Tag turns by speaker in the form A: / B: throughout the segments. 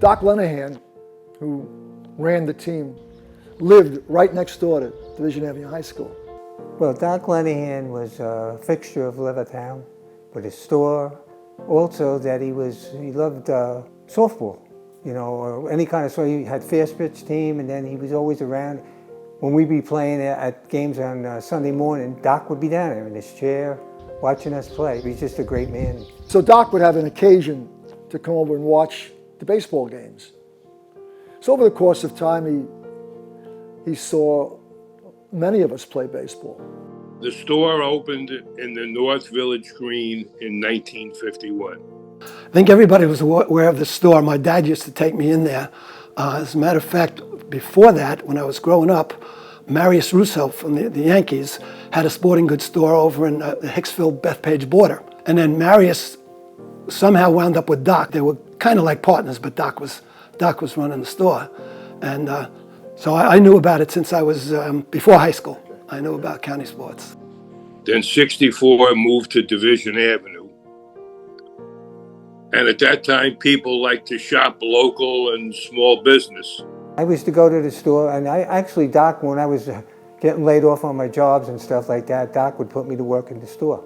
A: Doc Linnehan, who ran the team, lived right next door to Division Avenue High School.
B: Well, Doc Linnehan was a fixture of Levittown with his store. Also that he loved softball, or any kind of sport. He had fast pitch team, and then he was always around. When we'd be playing at games on Sunday morning, Doc would be down there in his chair watching us play. He was just a great man.
A: So Doc would have an occasion to come over and watch the baseball games. So over the course of time, he saw many of us play baseball.
C: The store opened in the North Village Green in 1951.
D: I think everybody was aware of the store. My dad used to take me in there. As a matter of fact, before that, when I was growing up, Marius Russo from the Yankees had a sporting goods store over in the Hicksville-Bethpage border. And then Marius somehow wound up with Doc. They were kind of like partners, but Doc was running the store. And so I knew about it since I was, before high school. I knew about county sports.
C: Then 64 moved to Division Avenue. And at that time, people liked to shop local and small business.
B: I used to go to the store, and Doc, when I was getting laid off on my jobs and stuff like that, Doc would put me to work in the store.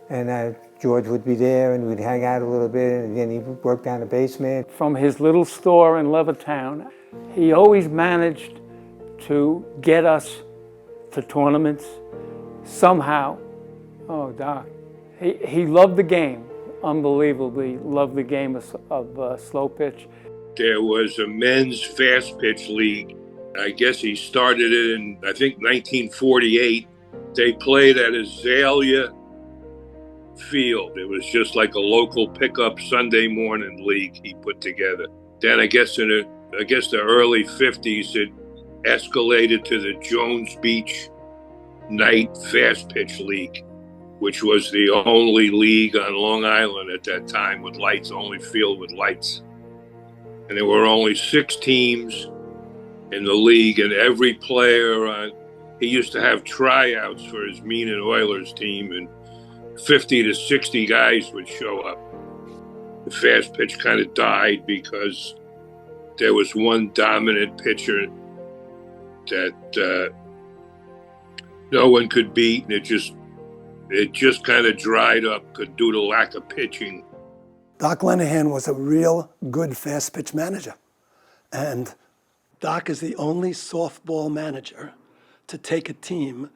B: And George would be there, and we'd hang out a little bit, and then he'd work down the basement.
E: From his little store in Levittown, he always managed to get us to tournaments somehow. Oh, Doc. He loved the game, unbelievably loved the game of slow pitch.
C: There was a men's fast pitch league. I guess he started it in, I think, 1948. They played at Azalea Field. It was just like a local pickup Sunday morning league he put together. Then I guess the early 50s, it escalated to the Jones Beach Night Fast Pitch League, which was the only league on Long Island at that time with lights, only field with lights. And there were only 6 teams in the league, and every player, he used to have tryouts for his Mean Oilers team, and 50 to 60 guys would show up. The fast pitch kind of died because there was one dominant pitcher that no one could beat, and it just kind of dried up due to lack of pitching.
D: Doc Linnehan was a real good fast pitch manager. And Doc is the only softball manager to take a team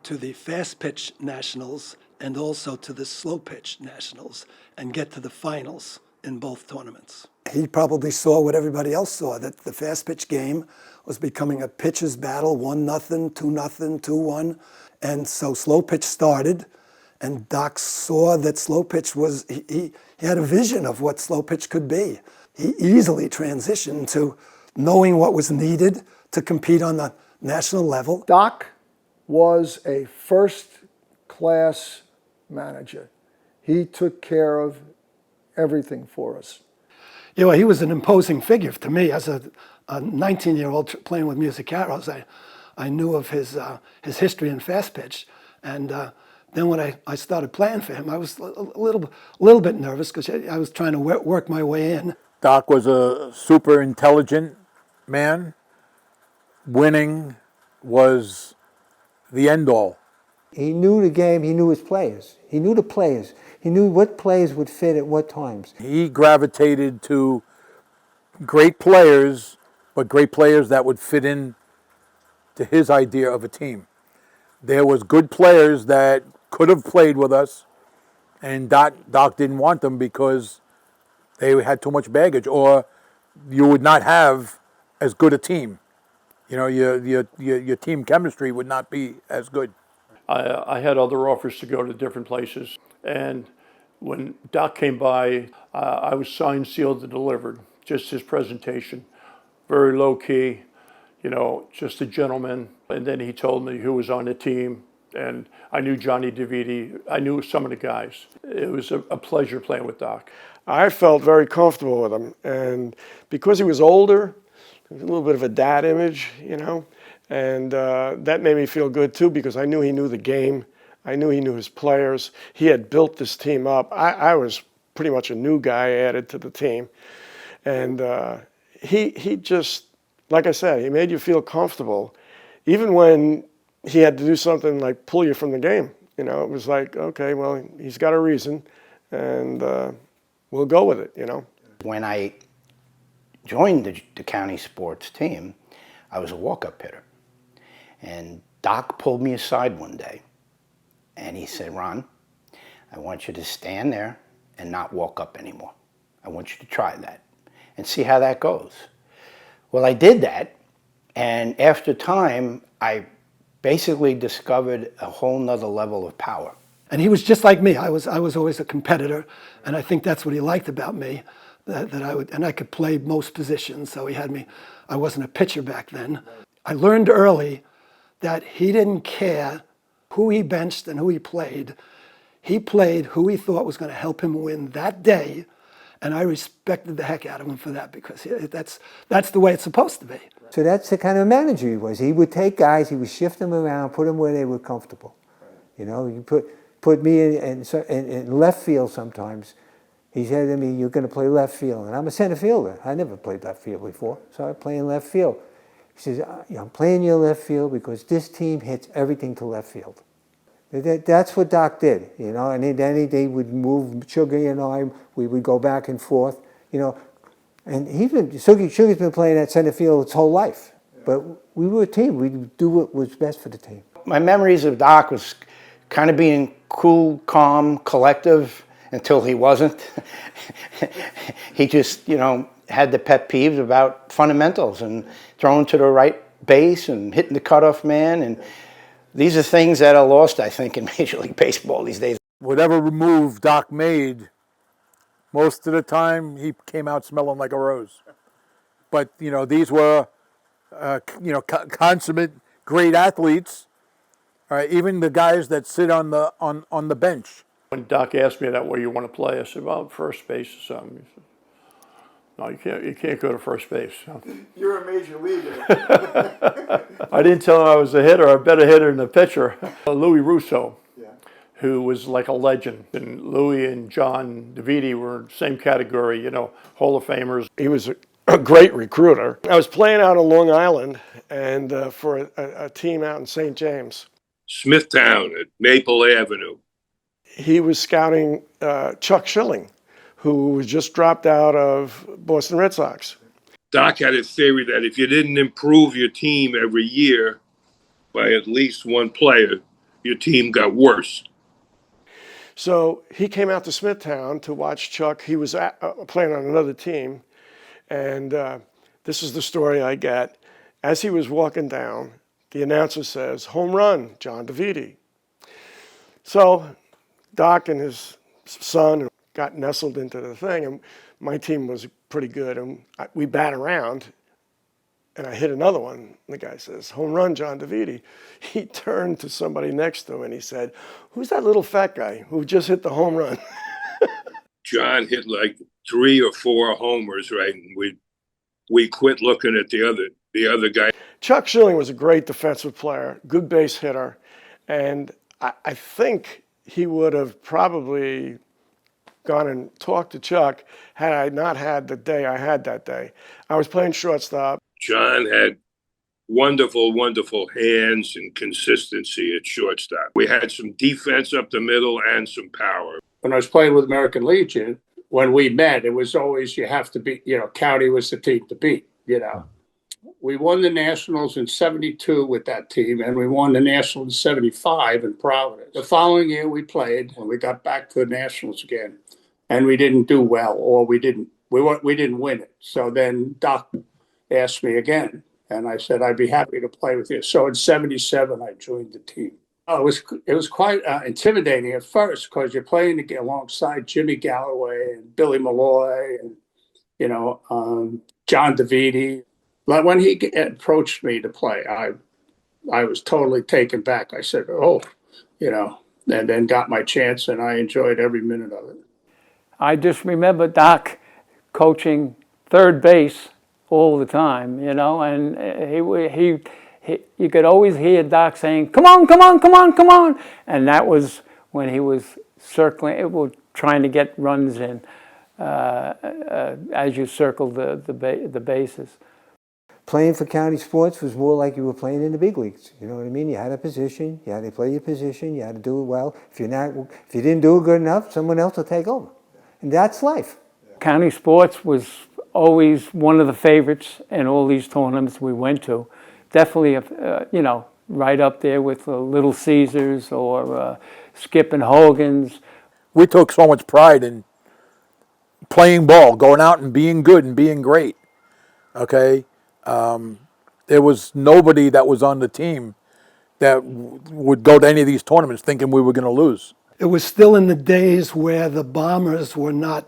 D: to the fast pitch nationals and also to the slow pitch nationals and get to the finals in both tournaments. He probably saw what everybody else saw, that the fast pitch game was becoming a pitcher's battle, 1-0, 2-0, 2-1. And so slow pitch started, and Doc saw that slow pitch was, he had a vision of what slow pitch could be. He easily transitioned to knowing what was needed to compete on the national level.
A: Doc was a first-class manager. He took care of everything for us.
D: You know, he was an imposing figure to me as a 19-year-old playing with music arrows. I knew of his history in fast pitch, and then when I started playing for him, I was a little bit nervous because I was trying to work my way in.
F: Doc was a super intelligent man. Winning was the end all.
B: He knew the game, he knew his players. He knew the players. He knew what players would fit at what times.
F: He gravitated to great players, but great players that would fit in to his idea of a team. There was good players that could have played with us, and Doc didn't want them because they had too much baggage, or you would not have as good a team. You know, your team chemistry would not be as good.
G: I had other offers to go to different places, and when Doc came by, I was signed, sealed, and delivered. Just his presentation, very low key, you know, just a gentleman. And then he told me who was on the team, and I knew Johnny Davide. I knew some of the guys. It was a pleasure playing with Doc.
H: I felt very comfortable with him, and because he was older, a little bit of a dad image, you know, and that made me feel good too, because I knew he knew the game. I knew he knew his players. He had built this team up. I was pretty much a new guy added to the team. And he just, like I said, he made you feel comfortable, even when he had to do something like pull you from the game. You know, it was like, okay, well, he's got a reason, and we'll go with it, you know.
I: When I joined the county sports team, I was a walk-up hitter. And Doc pulled me aside one day, and he said, Ron, I want you to stand there and not walk up anymore. I want you to try that and see how that goes. Well, I did that, and after time, I basically discovered a whole nother level of power.
D: And he was just like me. I was always a competitor, and I think that's what he liked about me, that I could play most positions. So he had me. I wasn't a pitcher back then. I learned early that he didn't care who he benched and who he played. He played who he thought was going to help him win that day, and I respected the heck out of him for that, because that's the way it's supposed to be.
B: So that's the kind of manager he was. He would take guys, he would shift them around, put them where they were comfortable. You know, you put me in left field sometimes. He said to me, you're going to play left field. And I'm a center fielder. I never played left field before, so I play in left field. He says, I'm playing your left field because this team hits everything to left field. That's what Doc did, you know, and then they would move Sugar and I, we would go back and forth, you know. And Sugar's been playing at center field his whole life. But we were a team. We'd do what was best for the team.
I: My memories of Doc was kind of being cool, calm, collective until he wasn't. He just, you know, had the pet peeves about fundamentals and throwing to the right base and hitting the cutoff man. And these are things that are lost, I think, in Major League Baseball these days.
F: Whatever move Doc made, most of the time he came out smelling like a rose. But, you know, these were, consummate great athletes. Even the guys that sit on the bench.
G: When Doc asked me that, where you want to play, I said, well, first base or something. He said, no, you can't go to first base.
A: You're a major leaguer.
G: I didn't tell him I was a hitter, a better hitter than a pitcher. Louis Russo, who was like a legend. And Louis and John Davide were same category, you know, Hall of Famers.
H: He was a great recruiter. I was playing out on Long Island and for a team out in St. James.
C: Smithtown at Maple Avenue.
H: He was scouting Chuck Schilling, who was just dropped out of Boston Red Sox.
C: Doc had a theory that if you didn't improve your team every year by at least one player, your team got worse.
H: So he came out to Smithtown to watch Chuck. He was playing on another team. And this is the story I get. As he was walking down, the announcer says, home run, John Davide. So Doc and his son got nestled into the thing, and my team was pretty good. And we bat around, and I hit another one. The guy says, home run, John Davide. He turned to somebody next to him, and he said, who's that little fat guy who just hit the home run?
C: John hit like 3 or 4 homers, right? And we quit looking at the other guy.
H: Chuck Schilling was a great defensive player, good base hitter, and I think he would have probably gone and talked to Chuck had I not had the day I had that day. I was playing shortstop.
C: John had wonderful, wonderful hands and consistency at shortstop. We had some defense up the middle and some power.
E: When I was playing with American Legion, when we met, it was always you have to beat, you know, County was the team to beat, you know. We won the Nationals in 72 with that team, and we won the Nationals in 75 in Providence. The following year we played, and we got back to the Nationals again, and we didn't do well, or we didn't win it. So then Doc asked me again, and I said, I'd be happy to play with you. So in 77, I joined the team. Oh, it was quite intimidating at first because you're playing alongside Jimmy Galloway and Billy Malloy and, you know, John Davide. But when he approached me to play, I was totally taken back. I said, oh, you know, and then got my chance, and I enjoyed every minute of it. I just remember Doc coaching third base all the time, you know, and he you could always hear Doc saying, come on, come on, come on, come on. And that was when he was circling, trying to get runs in. as you circle the bases.
B: Playing for county sports was more like you were playing in the big leagues. You know what I mean? You had a position, you had to play your position, you had to do it well. If you didn't do it good enough, someone else will take over. And that's life.
E: County sports was always one of the favorites in all these tournaments we went to. Definitely, right up there with Little Caesars or Skip and Hogan's.
F: We took so much pride in playing ball, going out and being good and being great. Okay? There was nobody that was on the team that would go to any of these tournaments thinking we were going to lose.
D: It was still in the days where the Bombers were not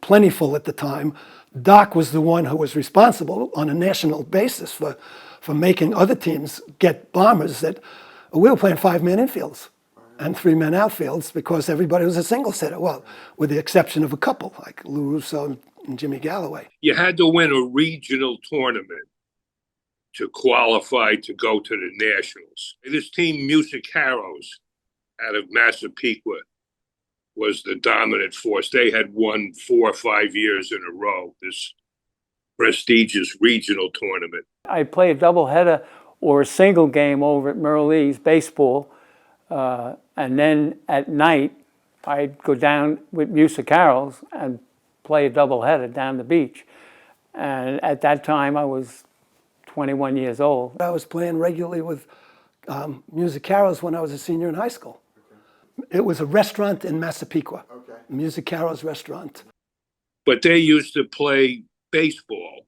D: plentiful at the time. Doc was the one who was responsible on a national basis for making other teams get Bombers that we were playing 5-man infields and 3-man outfields because everybody was a single sitter. Well, with the exception of a couple like Lou Russo and Jimmy Galloway.
C: You had to win a regional tournament to qualify to go to the Nationals. This team, Musicaros, out of Massapequa, was the dominant force. They had won 4 or 5 years in a row, this prestigious regional tournament.
E: I play a doubleheader or a single game over at Merle East baseball, and then at night I'd go down with Musicaros and play a doubleheader down the beach. And at that time I was 21 years old.
D: I was playing regularly with Musicaros when I was a senior in high school. It was a restaurant in Massapequa, Musicaros restaurant.
C: But they used to play baseball.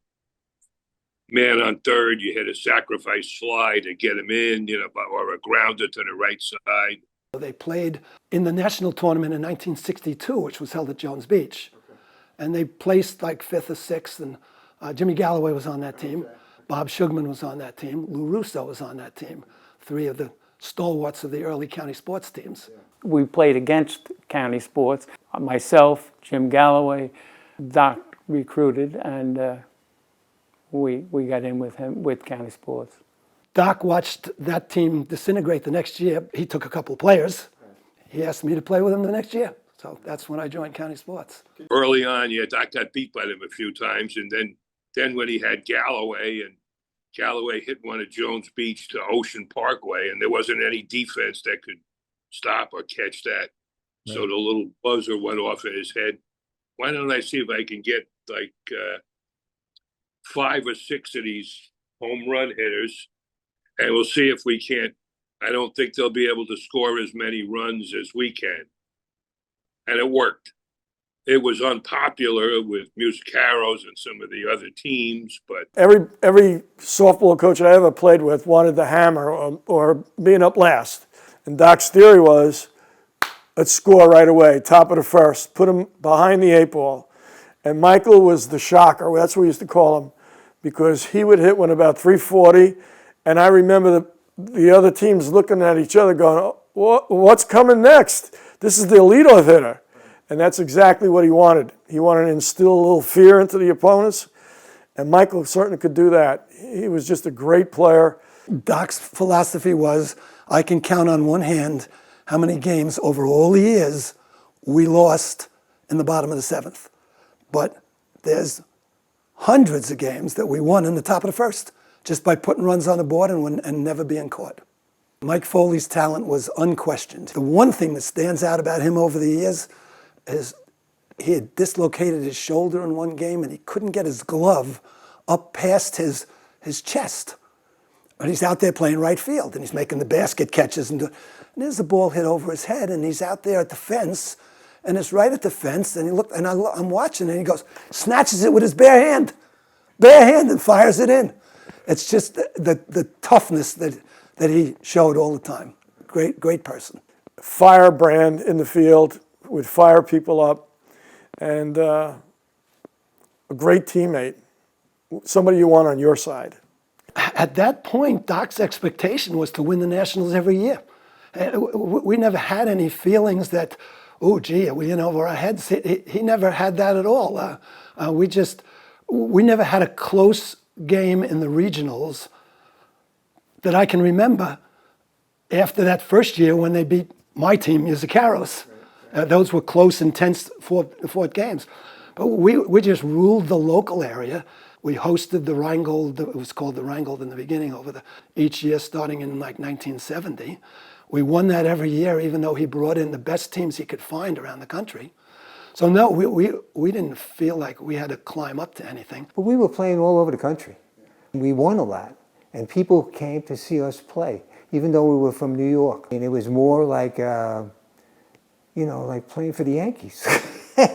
C: Man on third, you hit a sacrifice fly to get him in, or a grounder to the right side.
D: They played in the national tournament in 1962, which was held at Jones Beach. And they placed like 5th or 6th, and Jimmy Galloway was on that team. Bob Schugman was on that team. Lou Russo was on that team. 3 of the stalwarts of the early county sports teams.
E: We played against county sports. Myself, Jim Galloway, Doc recruited, and we got in with county sports.
D: Doc watched that team disintegrate the next year. He took a couple players. He asked me to play with him the next year. So that's when I joined county sports.
C: Early on, Doc got beat by them a few times, and then when he had Galloway, and Galloway hit one at Jones Beach to Ocean Parkway, and there wasn't any defense that could stop or catch that. Right. So the little buzzer went off in his head. Why don't I see if I can get like 5 or 6 of these home run hitters, and we'll see if we can't. I don't think they'll be able to score as many runs as we can. And it worked. It was unpopular with Musicaros and some of the other teams, but
H: Every softball coach I ever played with wanted the hammer or being up last. And Doc's theory was, let's score right away, top of the first, put him behind the 8 ball. And Michael was the shocker, that's what we used to call him, because he would hit one about 340, and I remember the other teams looking at each other going, what's coming next? This is the leadoff hitter. And that's exactly what he wanted. He wanted to instill a little fear into the opponents, and Michael certainly could do that. He was just a great player.
D: Doc's philosophy was, I can count on one hand how many games over all the years we lost in the bottom of the 7th. But there's hundreds of games that we won in the top of the 1st just by putting runs on the board and never being caught. Mike Foley's talent was unquestioned. The one thing that stands out about him over the years is he had dislocated his shoulder in one game and he couldn't get his glove up past his chest. And he's out there playing right field and he's making the basket catches and there's the ball hit over his head and he's out there at the fence and it's right at the fence and I'm watching and he goes, snatches it with his bare hand and fires it in. It's just the toughness that he showed all the time. Great person.
H: Firebrand in the field, would fire people up, and a great teammate, somebody you want on your side.
D: At that point, Doc's expectation was to win the Nationals every year. We never had any feelings that, oh, gee, are we in over our heads? He never had that at all. We never had a close game in the regionals that I can remember after that first year when they beat my team, Musicaros. Those were close, intense fought games. But we just ruled the local area. We hosted the Rheingold, it was called the Rheingold in the beginning, each year starting in like 1970. We won that every year, even though he brought in the best teams he could find around the country. So no, we didn't feel like we had to climb up to anything.
B: But we were playing all over the country. We won a lot, and people came to see us play, even though we were from New York. And it was more like, like playing for the Yankees.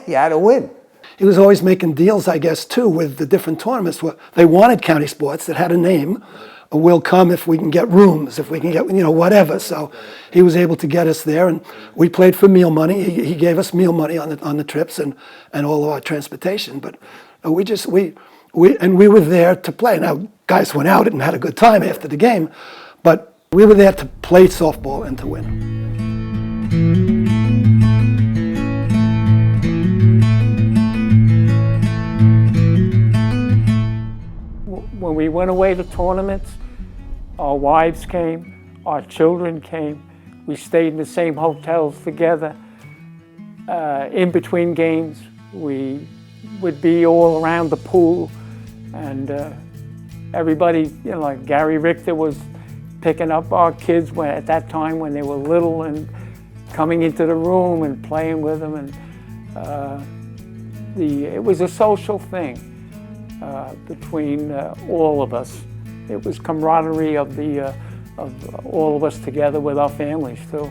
B: You had to win.
D: He was always making deals, I guess, too, with the different tournaments. They wanted county sports that had a name. We'll come if we can get rooms, if we can get, whatever. So he was able to get us there, and we played for meal money. He gave us meal money on the trips and all of our transportation. But we were there to play. Now, guys went out and had a good time after the game, but we were there to play softball and to win.
E: When we went away to tournaments, our wives came, our children came. We stayed in the same hotels together. In between games, we would be all around the pool, and everybody, like Gary Richter was picking up our kids at that time when they were little and coming into the room and playing with them, and it was a social thing. Between all of us. It was camaraderie of all of us together with our families too,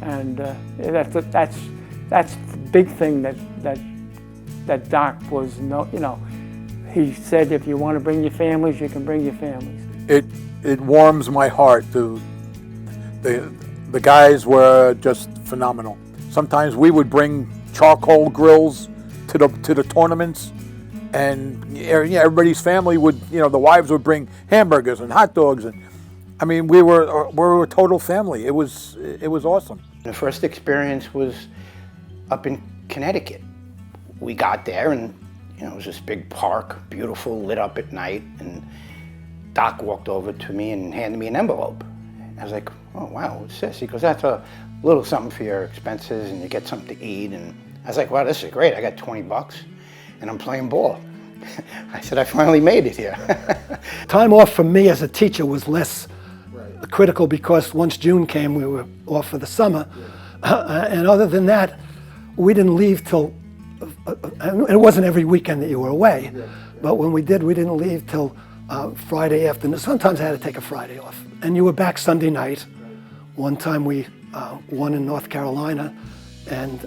E: and that's the big thing that Doc was. He said if you want to bring your families, you can bring your families.
F: It warms my heart. The guys were just phenomenal. Sometimes we would bring charcoal grills to the tournaments. And everybody's family would, the wives would bring hamburgers and hot dogs, and I mean, we were a total family. It was awesome.
I: The first experience was up in Connecticut. We got there, and it was this big park, beautiful, lit up at night. And Doc walked over to me and handed me an envelope. I was like, "Oh wow, what's this?" He goes, "That's a little something for your expenses, and you get something to eat." And I was like, "Wow, this is great! I got $20." And I'm playing ball. I said, I finally made it here.
D: Time off for me as a teacher was less critical because once June came, we were off for the summer. And other than that, we didn't leave till, it wasn't every weekend that you were away, but when we did, we didn't leave till Friday afternoon. Sometimes I had to take a Friday off. And you were back Sunday night. One time we won in North Carolina and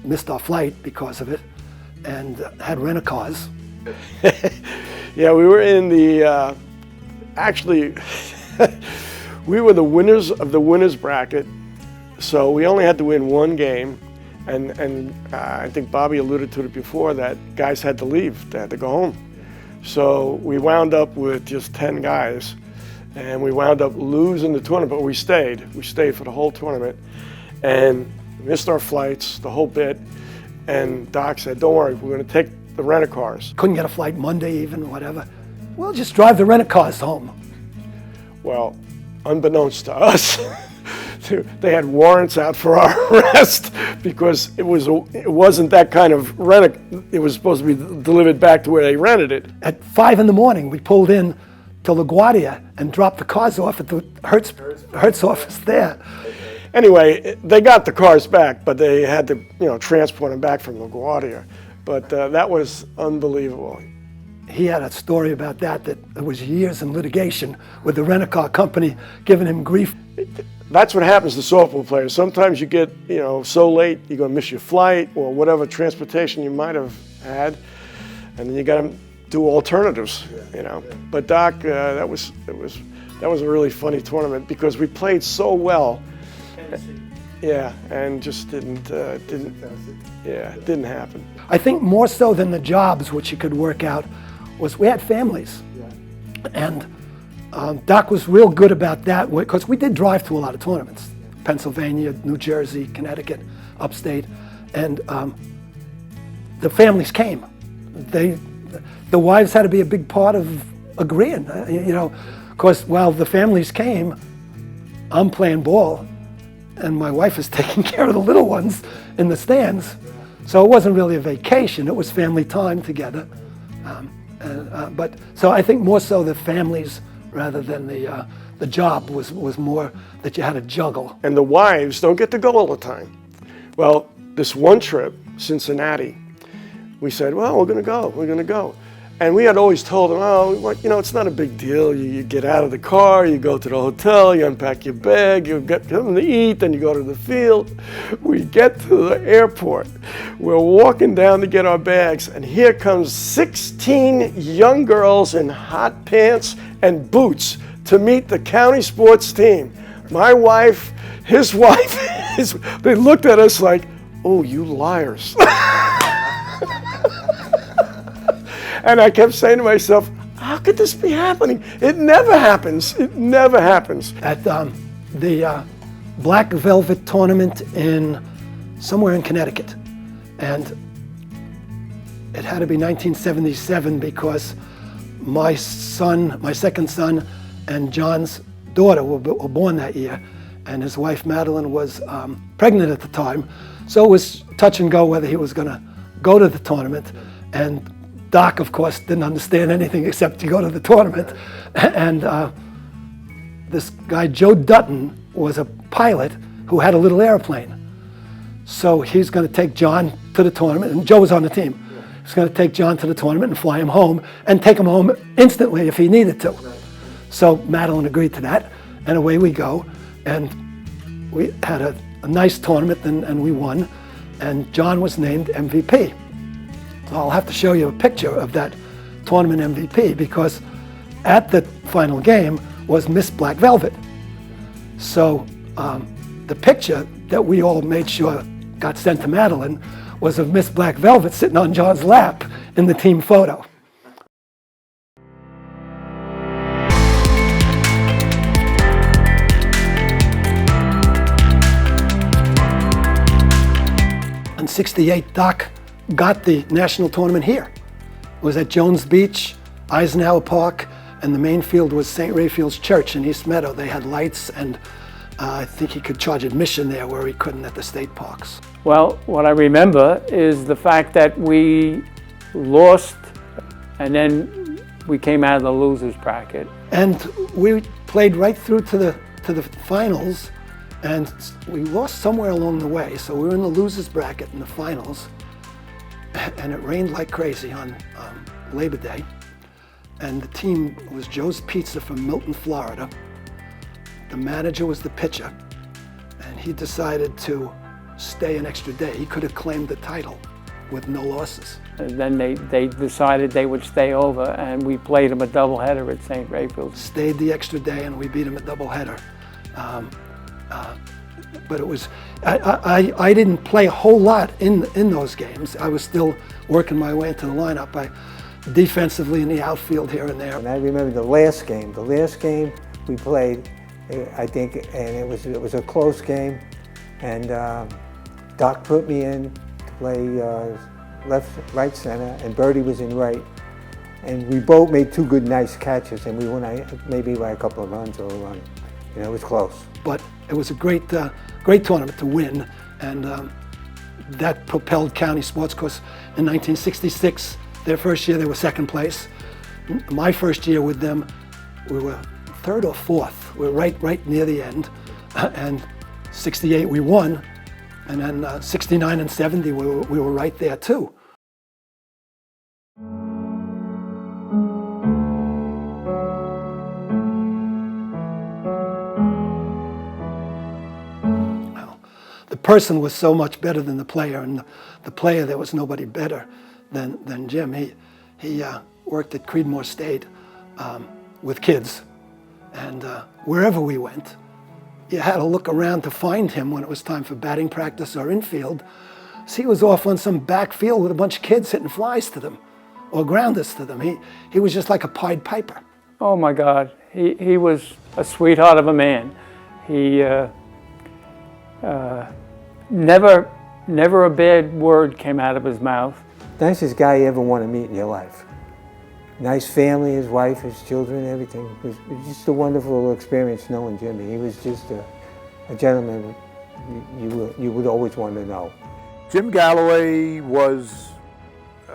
D: missed our flight because of it, and had rent-a-cars.
H: Yeah, we were in the, actually, we were the winners of the winners bracket, so we only had to win one game, and I think Bobby alluded to it before, that guys had to leave, they had to go home. So we wound up with just 10 guys, and we wound up losing the tournament, but we stayed for the whole tournament, and missed our flights, the whole bit. And Doc said, "Don't worry, we're going to take the rent-a-cars."
D: Couldn't get a flight Monday even, whatever. Well, just drive the rent-a-cars home.
H: Well, unbeknownst to us, they had warrants out for our arrest because it wasn't that kind of rent. It was supposed to be delivered back to where they rented it.
D: At 5 in the morning, we pulled in to LaGuardia and dropped the cars off at the Hertz office there.
H: Anyway, they got the cars back, but they had to, transport them back from LaGuardia. But that was unbelievable.
D: He had a story about that it was years in litigation with the rent-a-car company giving him grief.
H: That's what happens to softball players. Sometimes you get, so late, you're going to miss your flight or whatever transportation you might have had, and then you got to do alternatives, But Doc, that was a really funny tournament because we played so well. Yeah, and just didn't happen.
D: I think more so than the jobs, which you could work out, was we had families. And Doc was real good about that because we did drive to a lot of tournaments. Pennsylvania, New Jersey, Connecticut, upstate. And the families came. The wives had to be a big part of agreeing, because while the families came, I'm playing ball. and my wife is taking care of the little ones in the stands. So it wasn't really a vacation, it was family time together. But so I think more so the families rather than the job was more that you had to juggle.
H: And the wives don't get to go all the time. Well, this one trip, Cincinnati, we said, well, we're going to go. And we had always told them, oh, you know, it's not a big deal. You get out of the car, you go to the hotel, you unpack your bag, you get something to eat, then you go to the field. We get to the airport. We're walking down to get our bags, and here comes 16 young girls in hot pants and boots to meet the county sports team. My wife, his wife, they looked at us like, oh, you liars. And I kept saying to myself, how could this be happening? It never happens. It never happens.
D: At the Black Velvet tournament somewhere in Connecticut. And it had to be 1977 because my second son, and John's daughter were born that year. And his wife, Madeline, was pregnant at the time. So it was touch and go whether he was going to go to the tournament. And Doc, of course, didn't understand anything except to go to the tournament. And this guy, Joe Dutton, was a pilot who had a little airplane. So he's going to take John to the tournament, and Joe was on the team. He's going to take John to the tournament and fly him home, and take him home instantly if he needed to. So Madeline agreed to that, and away we go. And we had a nice tournament, and we won. And John was named MVP. I'll have to show you a picture of that tournament MVP because at the final game was Miss Black Velvet. So the picture that we all made sure got sent to Madeline was of Miss Black Velvet sitting on John's lap in the team photo. In '68, Doc got the national tournament here. It was at Jones Beach, Eisenhower Park, and the main field was St. Raphael's Church in East Meadow. They had lights, and I think he could charge admission there where he couldn't at the state parks.
E: Well, what I remember is the fact that we lost, and then we came out of the losers bracket.
D: And we played right through to the finals, and we lost somewhere along the way. So we were in the losers bracket in the finals. And it rained like crazy on Labor Day. And the team was Joe's Pizza from Milton, Florida. The manager was the pitcher. And he decided to stay an extra day. He could have claimed the title with no losses.
E: And then they decided they would stay over, and we played them a doubleheader at St. Raphael's.
D: Stayed the extra day, and we beat him a doubleheader. But it was, I didn't play a whole lot in those games. I was still working my way into the lineup. Defensively in the outfield here and there.
B: And I remember the last game we played, I think, and it was a close game. And Doc put me in to play right center, and Bertie was in right. And we both made two good, nice catches, and we won maybe by a couple of runs or a run. You know, it was close.
D: But it was a great tournament to win, and that propelled county sports. Because in 1966, their first year they were second place. My first year with them, we were third or fourth. We were right near the end. And '68 we won, and then '69 and '70 we were right there too. The person was so much better than the player, and the player, there was nobody better than Jim. He worked at Creedmoor State with kids, and wherever we went, you had to look around to find him when it was time for batting practice or infield. So he was off on some back field with a bunch of kids hitting flies to them or grounders to them. He was just like a Pied Piper.
E: Oh my God, he was a sweetheart of a man. He never a bad word came out of his mouth.
B: Nicest guy you ever want to meet in your life. Nice family, his wife, his children, everything. It was just a wonderful experience knowing Jimmy. He was just a gentleman you would always want to know.
F: Jim Galloway was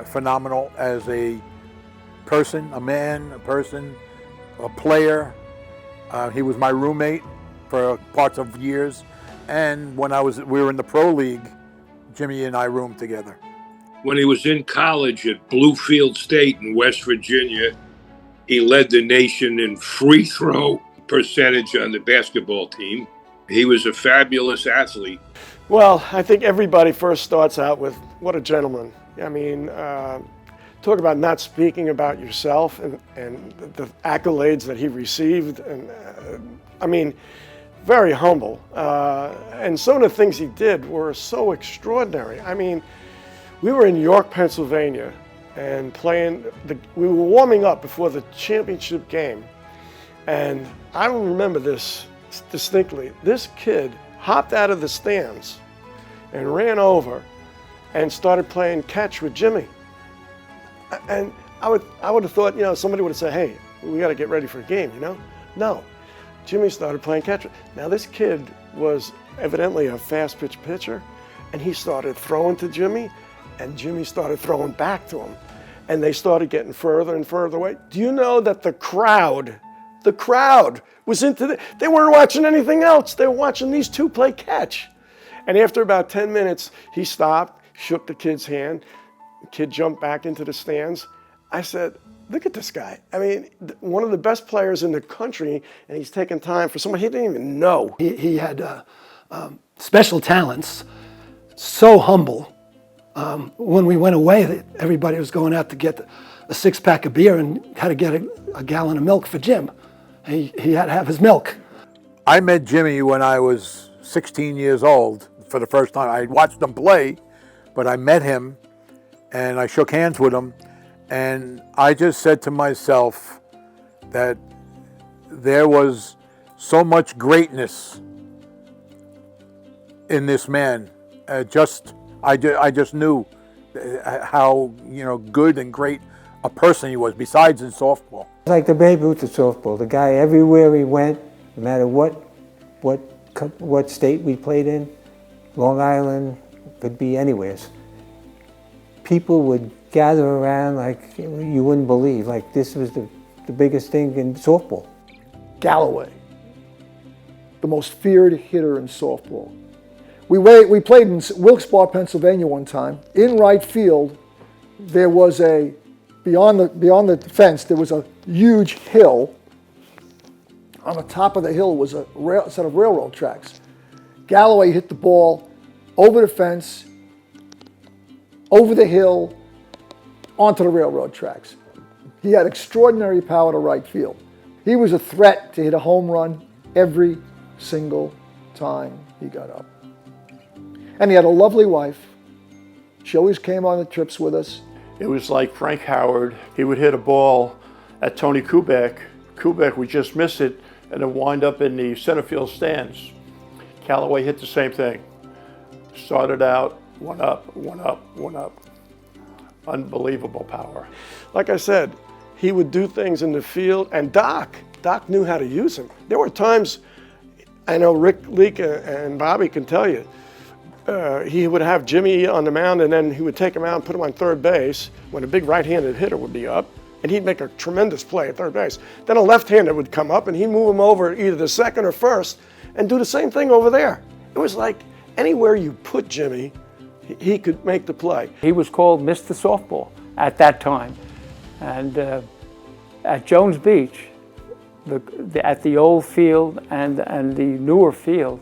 F: phenomenal as a person, a man, a player. He was my roommate for parts of years, and when we were in the pro league, Jimmy and I roomed together.
C: When he was in college at Bluefield State in West Virginia, he led the nation in free throw percentage on the basketball team. He was a fabulous athlete.
H: Well, I think everybody first starts out with, what a gentleman. I mean, talk about not speaking about yourself and the accolades that he received. And I mean, very humble. And some of the things he did were so extraordinary. I mean, we were in York, Pennsylvania, and we were warming up before the championship game. And I remember this distinctly. This kid hopped out of the stands and ran over and started playing catch with Jimmy. And I would have thought, you know, somebody would have said, hey, we got to get ready for a game, you know? No, Jimmy started playing catch. Now this kid was evidently a fast pitch pitcher, and he started throwing to Jimmy, and Jimmy started throwing back to him. And they started getting further and further away. Do you know that the crowd was into they weren't watching anything else. They were watching these two play catch. And after about 10 minutes, he stopped, shook the kid's hand. The kid jumped back into the stands. I said, look at this guy. I mean, one of the best players in the country, and he's taking time for someone he didn't even know.
D: He had special talents, so humble. When we went away, everybody was going out to get a six-pack of beer and had to get a gallon of milk for Jim. He had to have his milk.
F: I met Jimmy when I was 16 years old for the first time. I watched him play, but I met him and I shook hands with him, and I just said to myself that there was so much greatness in this man. I just knew how, you know, good and great a person he was, besides in softball.
B: It's like the Babe Ruth of softball. The guy, everywhere he went, no matter what state we played in, Long Island, could be anywhere, people would gather around like you wouldn't believe. Like this was the biggest thing in softball.
A: Galloway, the most feared hitter in softball. We played in Wilkes-Barre, Pennsylvania one time. In right field, there was beyond the fence, there was a huge hill. On the top of the hill was a set of railroad tracks. Galloway hit the ball over the fence, over the hill, onto the railroad tracks. He had extraordinary power to right field. He was a threat to hit a home run every single time he got up. And he had a lovely wife. She always came on the trips with us.
G: It was like Frank Howard. He would hit a ball at Tony Kubek. Kubek would just miss it and then wind up in the center field stands. Galloway hit the same thing. Started out, one up, one up, one up. Unbelievable power.
H: Like I said, he would do things in the field, and Doc knew how to use him. There were times, I know Leek and Bobby can tell you, he would have Jimmy on the mound, and then he would take him out and put him on third base when a big right-handed hitter would be up, and he'd make a tremendous play at third base. Then a left-hander would come up, and he'd move him over either the second or first and do the same thing over there. It was like anywhere you put Jimmy, he could make the play.
E: He was called Mr. Softball at that time. And at Jones Beach, at the old field and the newer field,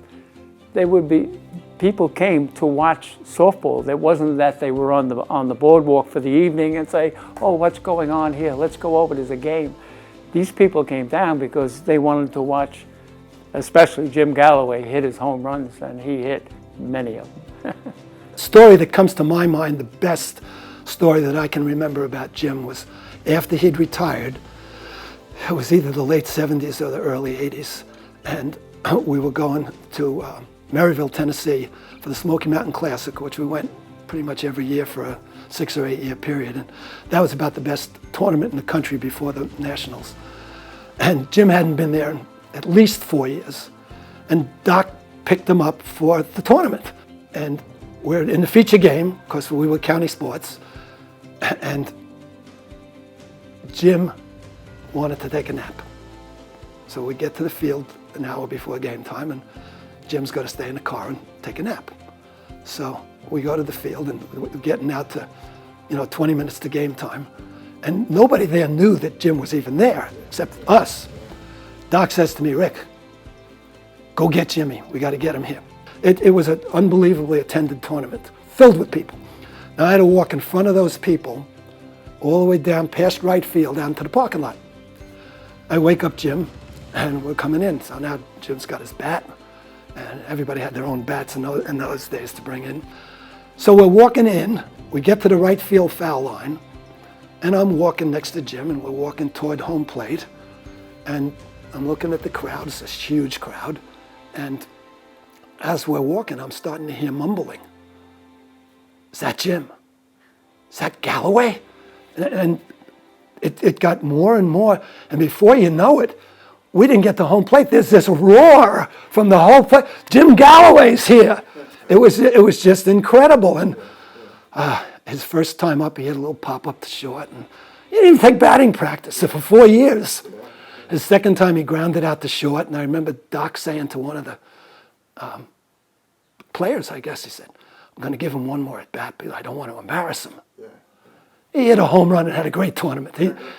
E: people came to watch softball. It wasn't that they were on the boardwalk for the evening and say, oh, what's going on here? Let's go over, there's a game. These people came down because they wanted to watch, especially Jim Galloway hit his home runs, and he hit many of them.
D: Story that comes to my mind, the best story that I can remember about Jim, was after he'd retired. It was either the late 70s or the early 80s, and we were going to Maryville, Tennessee for the Smoky Mountain Classic, which we went pretty much every year for a 6 or 8 year period. And that was about the best tournament in the country before the Nationals. And Jim hadn't been there in at least 4 years. And Doc picked them up for the tournament. And we're in the feature game, because we were county sports, and Jim wanted to take a nap. So we get to the field an hour before game time, and Jim's got to stay in the car and take a nap. So we go to the field, and we're getting out to, 20 minutes to game time. And nobody there knew that Jim was even there, except us. Doc says to me, Rick, go get Jimmy. We got to get him here. It was an unbelievably attended tournament, filled with people. Now I had to walk in front of those people all the way down past right field, down to the parking lot. I wake up Jim, and we're coming in. So now Jim's got his bat, and everybody had their own bats in those days to bring in. So we're walking in, we get to the right field foul line, and I'm walking next to Jim, and we're walking toward home plate, and I'm looking at the crowd. It's a huge crowd, and as we're walking, I'm starting to hear mumbling. Is that Jim? Is that Galloway? And it got more and more, and before you know it, we didn't get to home plate. There's this roar from the whole plate. Jim Galloway's here. It was just incredible. And his first time up, he had a little pop up the short, and he didn't even take batting practice for 4 years. His second time, he grounded out the short, and I remember Doc saying to one of the players, I guess, he said, I'm going to give him one more at bat because I don't want to embarrass him. He hit a home run and had a great tournament.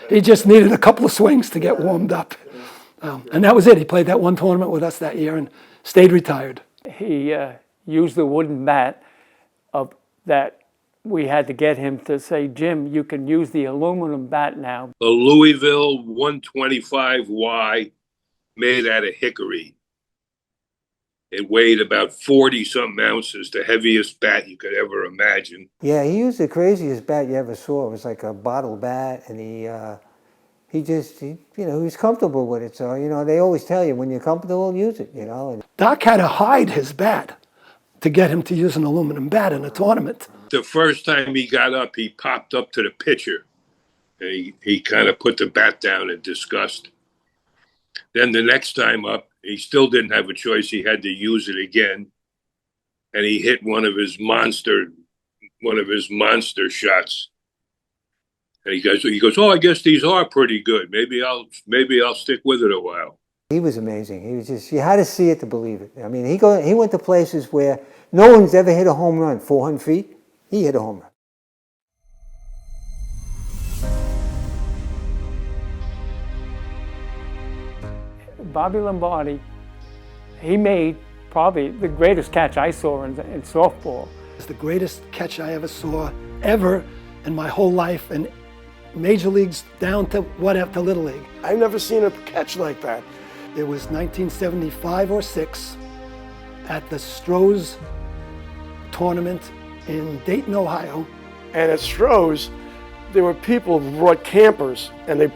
D: He just needed a couple of swings to get warmed up. And that was it. He played that one tournament with us that year and stayed retired.
E: He used the wooden bat that we had to get him to say, Jim, you can use the aluminum bat now.
C: A Louisville 125Y made out of hickory. It weighed about 40-something ounces, the heaviest bat you could ever imagine.
B: Yeah, he used the craziest bat you ever saw. It was like a bottle bat, and he was comfortable with it. So, they always tell you, when you're comfortable, use it, And
D: Doc had to hide his bat to get him to use an aluminum bat in a tournament.
C: The first time he got up, he popped up to the pitcher, and he kind of put the bat down in disgust. Then the next time up, he still didn't have a choice. He had to use it again, and he hit one of his monster shots. And he goes, oh, I guess these are pretty good. Maybe I'll stick with it a while.
B: he was amazing. He was just, you had to see it to believe it. I mean, he went to places where no one's ever hit a home run. 400 feet, he hit a home run.
E: Bobby Lombardi, he made probably the greatest catch I saw in softball.
D: It's the greatest catch I ever saw, ever, in my whole life, in major leagues down to whatever, to Little League.
H: I've never seen a catch like that.
D: It was 1975 or 6 at the Stroh's tournament in Dayton, Ohio.
H: And at Stroh's, there were people who brought campers, and they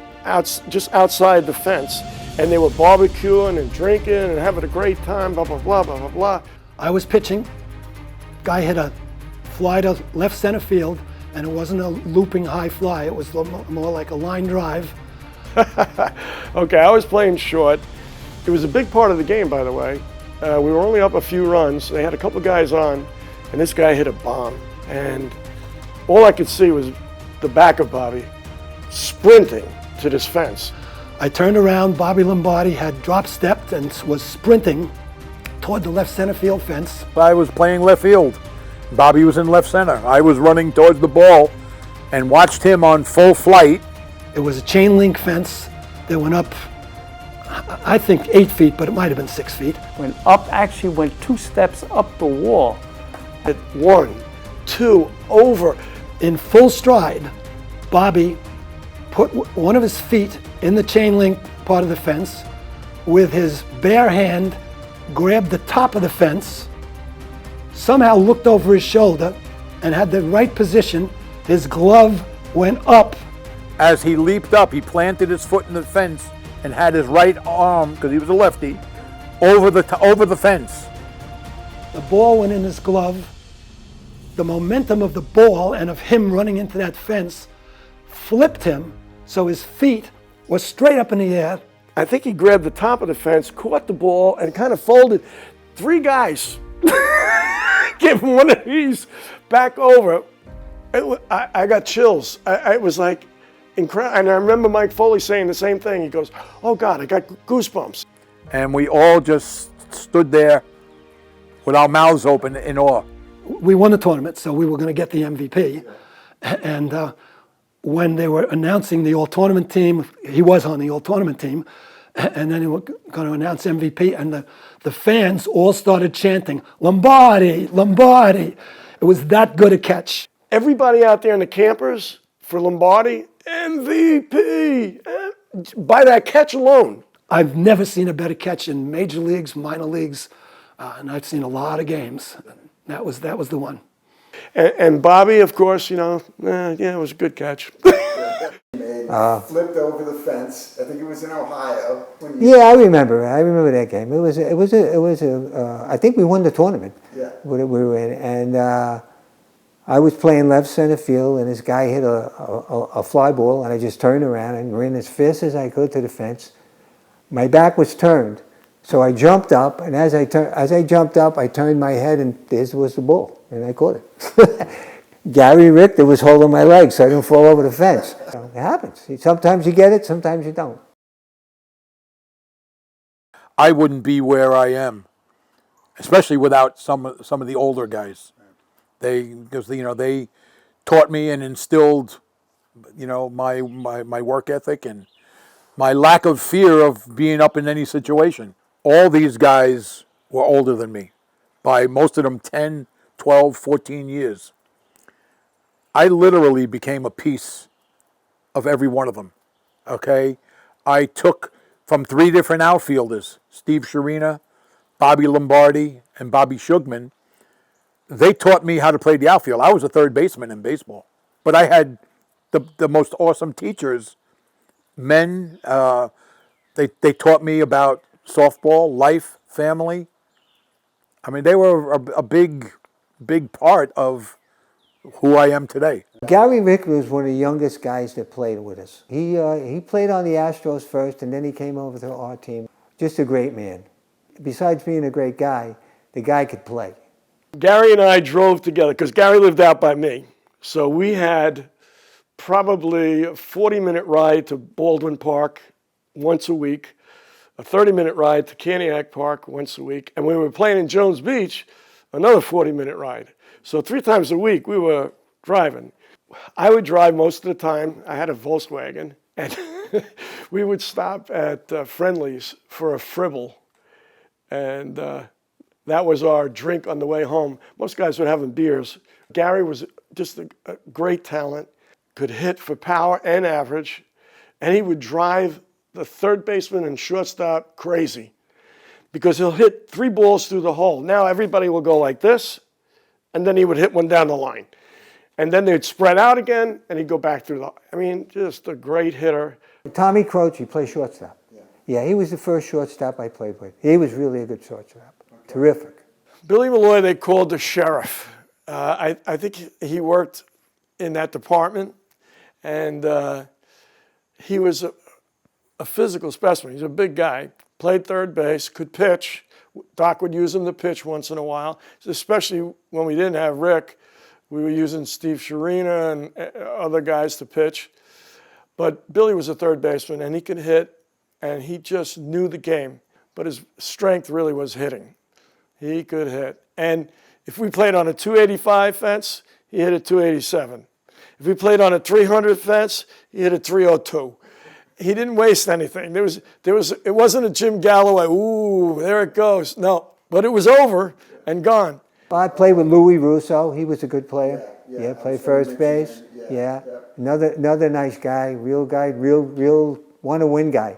H: just outside the fence, and they were barbecuing and drinking and having a great time, blah, blah, blah, blah, blah, blah.
D: I was pitching. Guy hit a fly to left center field, and it wasn't a looping high fly. It was more like a line drive.
H: Okay, I was playing short. It was a big part of the game, by the way. We were only up a few runs. They had a couple guys on, and this guy hit a bomb. And all I could see was the back of Bobby sprinting to this fence.
D: I turned around. Bobby Lombardi had drop-stepped and was sprinting toward the left center field fence.
F: I was playing left field. Bobby was in left center. I was running towards the ball and watched him on full flight.
D: It was a chain link fence that went up, I think 8 feet, but it might have been 6 feet.
E: Actually went 2 steps up the wall.
H: At 1, 2, over.
D: In full stride, Bobby put one of his feet in the chain link part of the fence, with his bare hand grabbed the top of the fence, somehow looked over his shoulder and had the right position. His glove went up.
F: As he leaped up, he planted his foot in the fence and had his right arm, because he was a lefty, over the fence.
D: The ball went in his glove. The momentum of the ball and of him running into that fence flipped him, so his feet were straight up in the air.
H: I think he grabbed the top of the fence, caught the ball, and kind of folded 3 guys give him one of these back over. I got chills. It was like incredible. And I remember Mike Foley saying the same thing. He goes, "Oh God, I got goosebumps."
F: And we all just stood there with our mouths open in awe.
D: We won the tournament, so we were going to get the MVP. And when they were announcing the all-tournament team, he was on the all-tournament team, and then they were going to announce MVP, and the fans all started chanting, "Lombardi, Lombardi." It was that good a catch.
H: Everybody out there in the campers for Lombardi, MVP, by that catch alone.
D: I've never seen a better catch in major leagues, minor leagues, and I've seen a lot of games. That was the one.
H: And Bobby, of course, it was a good catch.
J: Flipped over the fence. I think it was in Ohio.
B: Yeah, I remember that game. I think we won the tournament.
J: Yeah.
B: We were in, and I was playing left center field, and this guy hit a fly ball, and I just turned around and ran as fast as I could to the fence. My back was turned, so I jumped up, and as I jumped up, I turned my head, and there was the ball, and I caught it. Gary Richter was holding my leg so I didn't fall over the fence. So it happens. Sometimes you get it, sometimes you don't.
F: I wouldn't be where I am, especially without some of the older guys. Because they taught me and instilled, my work ethic and my lack of fear of being up in any situation. All these guys were older than me, by most of them 10, 12, 14 years. I literally became a piece of every one of them, okay? I took from 3 different outfielders, Steve Sharina, Bobby Lombardi, and Bobby Schugman. They taught me how to play the outfield. I was a third baseman in baseball. But I had the most awesome teachers, men. They taught me about softball, life, family. I mean, they were a big part of who I am today.
B: Gary Richter was one of the youngest guys that played with us. He played on the Astros first, and then he came over to our team. Just a great man. Besides being a great guy, the guy could play.
H: Gary and I drove together because Gary lived out by me. So we had probably a 40-minute ride to Baldwin Park once a week, a 30-minute ride to Caniac Park once a week, and when we were playing in Jones Beach, another 40-minute ride. So 3 times a week we were driving. I would drive most of the time. I had a Volkswagen, and we would stop at Friendly's for a fribble, and that was our drink on the way home. Most guys were having beers. Gary was just a great talent, could hit for power and average, and he would drive the third baseman and shortstop crazy because he'll hit 3 balls through the hole. Now everybody will go like this, and then he would hit one down the line. And then they'd spread out again, and he'd go back through just a great hitter.
B: Tommy Croce, he played shortstop. Yeah, he was the first shortstop I played with. He was really a good shortstop. Okay. Terrific.
H: Billy Malloy, they called the sheriff. I think he worked in that department, and he was a physical specimen. He's a big guy, played third base, could pitch. Doc would use him to pitch once in a while, especially when we didn't have Rick. We were using Steve Sharina and other guys to pitch. But Billy was a third baseman, and he could hit, and he just knew the game. But his strength really was hitting. He could hit. And if we played on a 285 fence, he hit a 287. If we played on a 300 fence, he hit a 302. He didn't waste anything. It wasn't a Jim Galloway, ooh, there it goes. No, but it was over and gone.
B: I played with Louis Russo. He was a good player. Yeah, played first base. Yeah. Another nice guy, real want to win guy.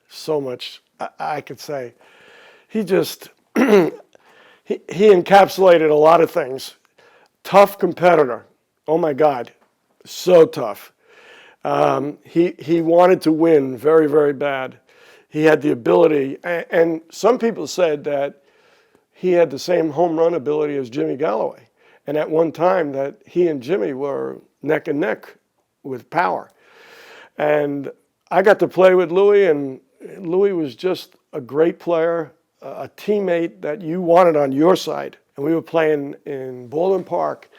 H: So much I could say. He just, he encapsulated a lot of things. Tough competitor. Oh my God, so tough. He wanted to win very, very bad. He had the ability, and some people said that he had the same home run ability as Jimmy Galloway. And at one time that he and Jimmy were neck and neck with power. And I got to play with Louis, and Louis was just a great player, a teammate that you wanted on your side. And we were playing in Baldwin Park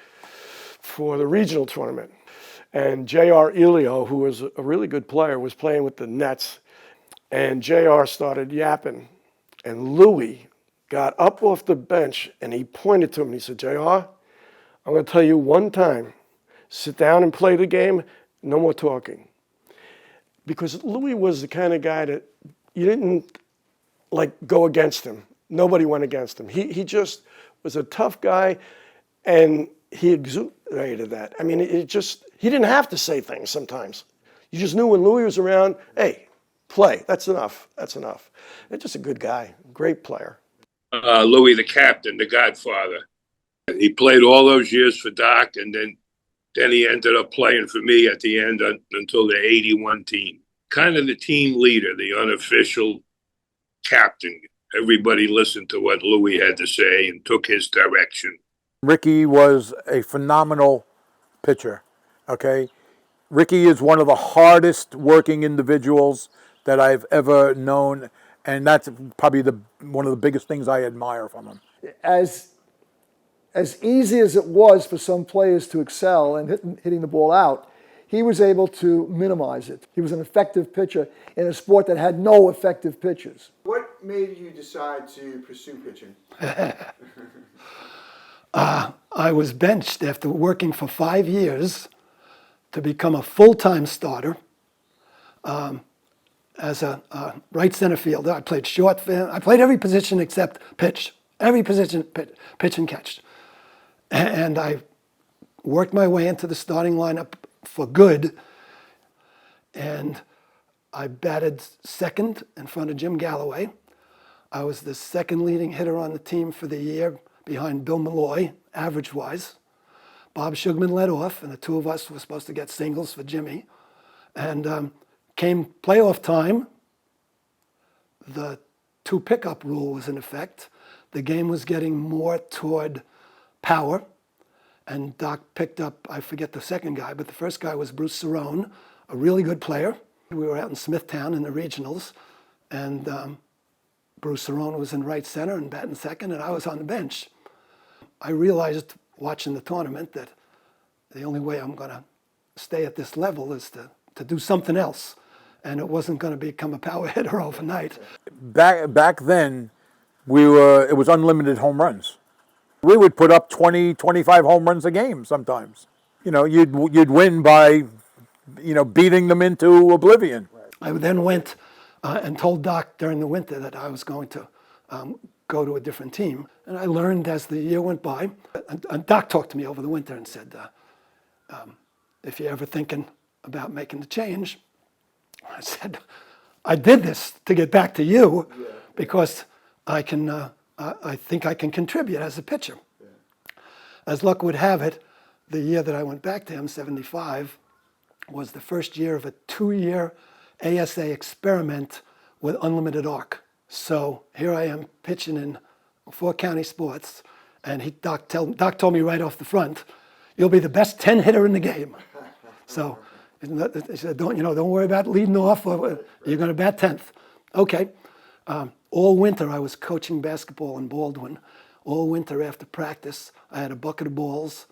H: for the regional tournament. And J.R. Elio, who was a really good player, was playing with the Nets. And J.R. started yapping. And Louis got up off the bench and he pointed to him and he said, J.R., I'm going to tell you one time, sit down and play the game, no more talking. Because Louis was the kind of guy that you didn't like go against him. Nobody went against him. He just was a tough guy and he exuded that. I mean, he didn't have to say things sometimes. You just knew when Louis was around, hey, play, that's enough, that's enough. And just a good guy, great player.
C: Louis, the captain, the godfather. He played all those years for Doc, and then he ended up playing for me at the end until the 81 team. Kind of the team leader, the unofficial captain. Everybody listened to what Louis had to say and took his direction.
F: Ricky was a phenomenal pitcher, okay? Ricky is one of the hardest working individuals that I've ever known, and that's probably one of the biggest things I admire from him.
A: As easy as it was for some players to excel in hitting the ball out, he was able to minimize it. He was an effective pitcher in a sport that had no effective pitchers.
J: What made you decide to pursue pitching?
D: I was benched after working for 5 years to become a full-time starter as a right center fielder. I played short field. I played every position except pitch. Every position, pitch and catch. And I worked my way into the starting lineup for good. And I batted second in front of Jim Galloway. I was the second leading hitter on the team for the year behind Bill Malloy, average-wise. Bob Schugman led off, and the two of us were supposed to get singles for Jimmy. And came playoff time, the two pickup rule was in effect. The game was getting more toward power, and Doc picked up, I forget the second guy, but the first guy was Bruce Cerrone, a really good player. We were out in Smithtown in the regionals, and Bruce Cerrone was in right center and batting second, and I was on the bench. I realized watching the tournament that the only way I'm going to stay at this level is to do something else, and it wasn't going to become a power hitter overnight.
F: Back then, it was unlimited home runs. We would put up 20, 25 home runs a game sometimes. You know, you'd win by, beating them into oblivion.
D: I then went and told Doc during the winter that I was going to go to a different team. And I learned as the year went by, and Doc talked to me over the winter and said, if you're ever thinking about making the change, I said, I did this to get back to you because I think I can contribute as a pitcher. Yeah. As luck would have it, the year that I went back to him, 75, was the first year of a 2-year ASA experiment with unlimited arc. So here I am pitching in 4 county sports, and Doc told me right off the front, you'll be the best 10 hitter in the game. So he said, don't worry about leading off, or you're going to bat 10th. Okay. All winter I was coaching basketball in Baldwin. All winter after practice, I had a bucket of balls,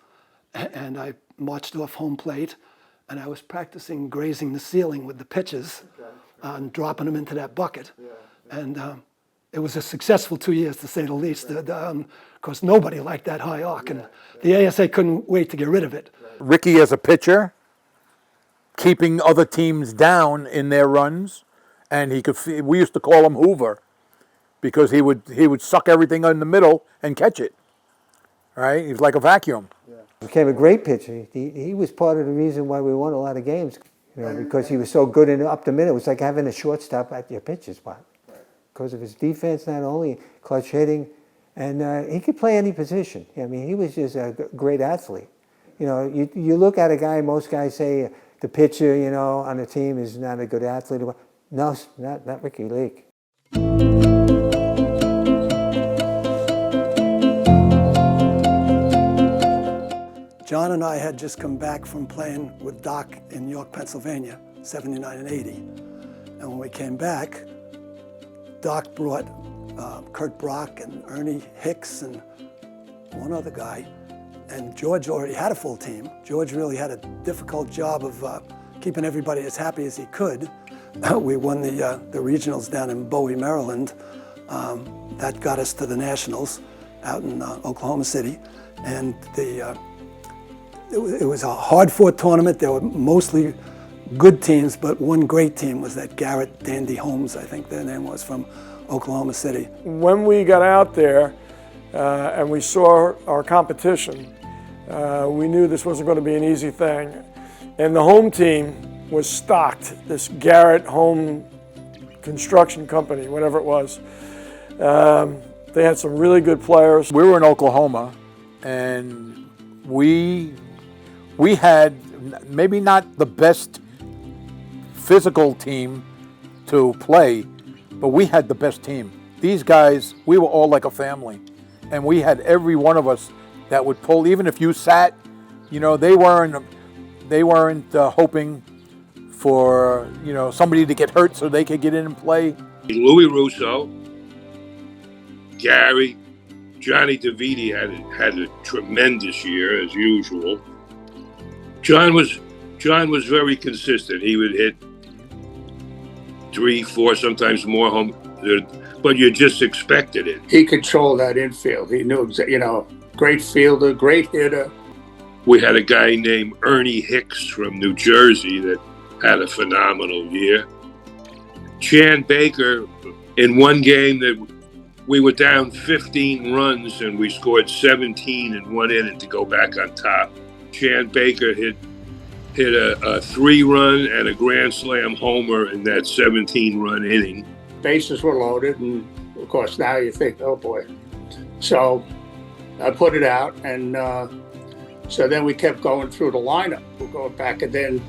D: and I marched off home plate, and I was practicing grazing the ceiling with the pitches and dropping them into that bucket. Yeah. And it was a successful 2 years, to say the least. Of course, nobody liked that high arc, and the ASA couldn't wait to get rid of it.
F: Ricky as a pitcher, keeping other teams down in their runs, and we used to call him Hoover, because he would suck everything in the middle and catch it. Right? He was like a vacuum.
B: Yeah. He became a great pitcher. He was part of the reason why we won a lot of games, because he was so good in up the middle. It was like having a shortstop at your pitcher spot. Because of his defense, not only clutch hitting, and he could play any position. I mean, he was just a great athlete. You look at a guy, most guys say the pitcher, on the team is not a good athlete. No, not Ricky Leek.
D: John and I had just come back from playing with Doc in York, Pennsylvania, 79 and 80. And when we came back, Doc brought Kurt Brock and Ernie Hicks and one other guy. And George already had a full team. George really had a difficult job of keeping everybody as happy as he could. We won the regionals down in Bowie, Maryland. That got us to the Nationals out in Oklahoma City. And it was a hard-fought tournament. There were mostly good teams, but one great team was that Garrett Dandy Holmes, I think their name was, from Oklahoma City.
H: When we got out there and we saw our competition, we knew this wasn't going to be an easy thing. And the home team was stocked, this Garrett Home Construction Company, whatever it was. They had some really good players.
F: We were in Oklahoma, and we had maybe not the best physical team to play, but we had the best team. These guys, we were all like a family, and we had every one of us that would pull. Even if you sat, you know, they weren't hoping for, you know, somebody to get hurt so they could get in and play.
C: Louis Russo, Gary, Johnny Davide had a tremendous year as usual. John was very consistent. He would hit 3, 4, sometimes more home, but you just expected it.
E: He controlled that infield. He knew, you know, great fielder, great hitter.
C: We had a guy named Ernie Hicks from New Jersey that had a phenomenal year. Chan Baker, in one game that we were down 15 runs and we scored 17 in one inning to go back on top. Chan Baker hit a 3-run and a grand slam homer in that 17-run inning.
E: Bases were loaded, and of course now you think, oh boy. So I put it out, and so then we kept going through the lineup. We're going back, and then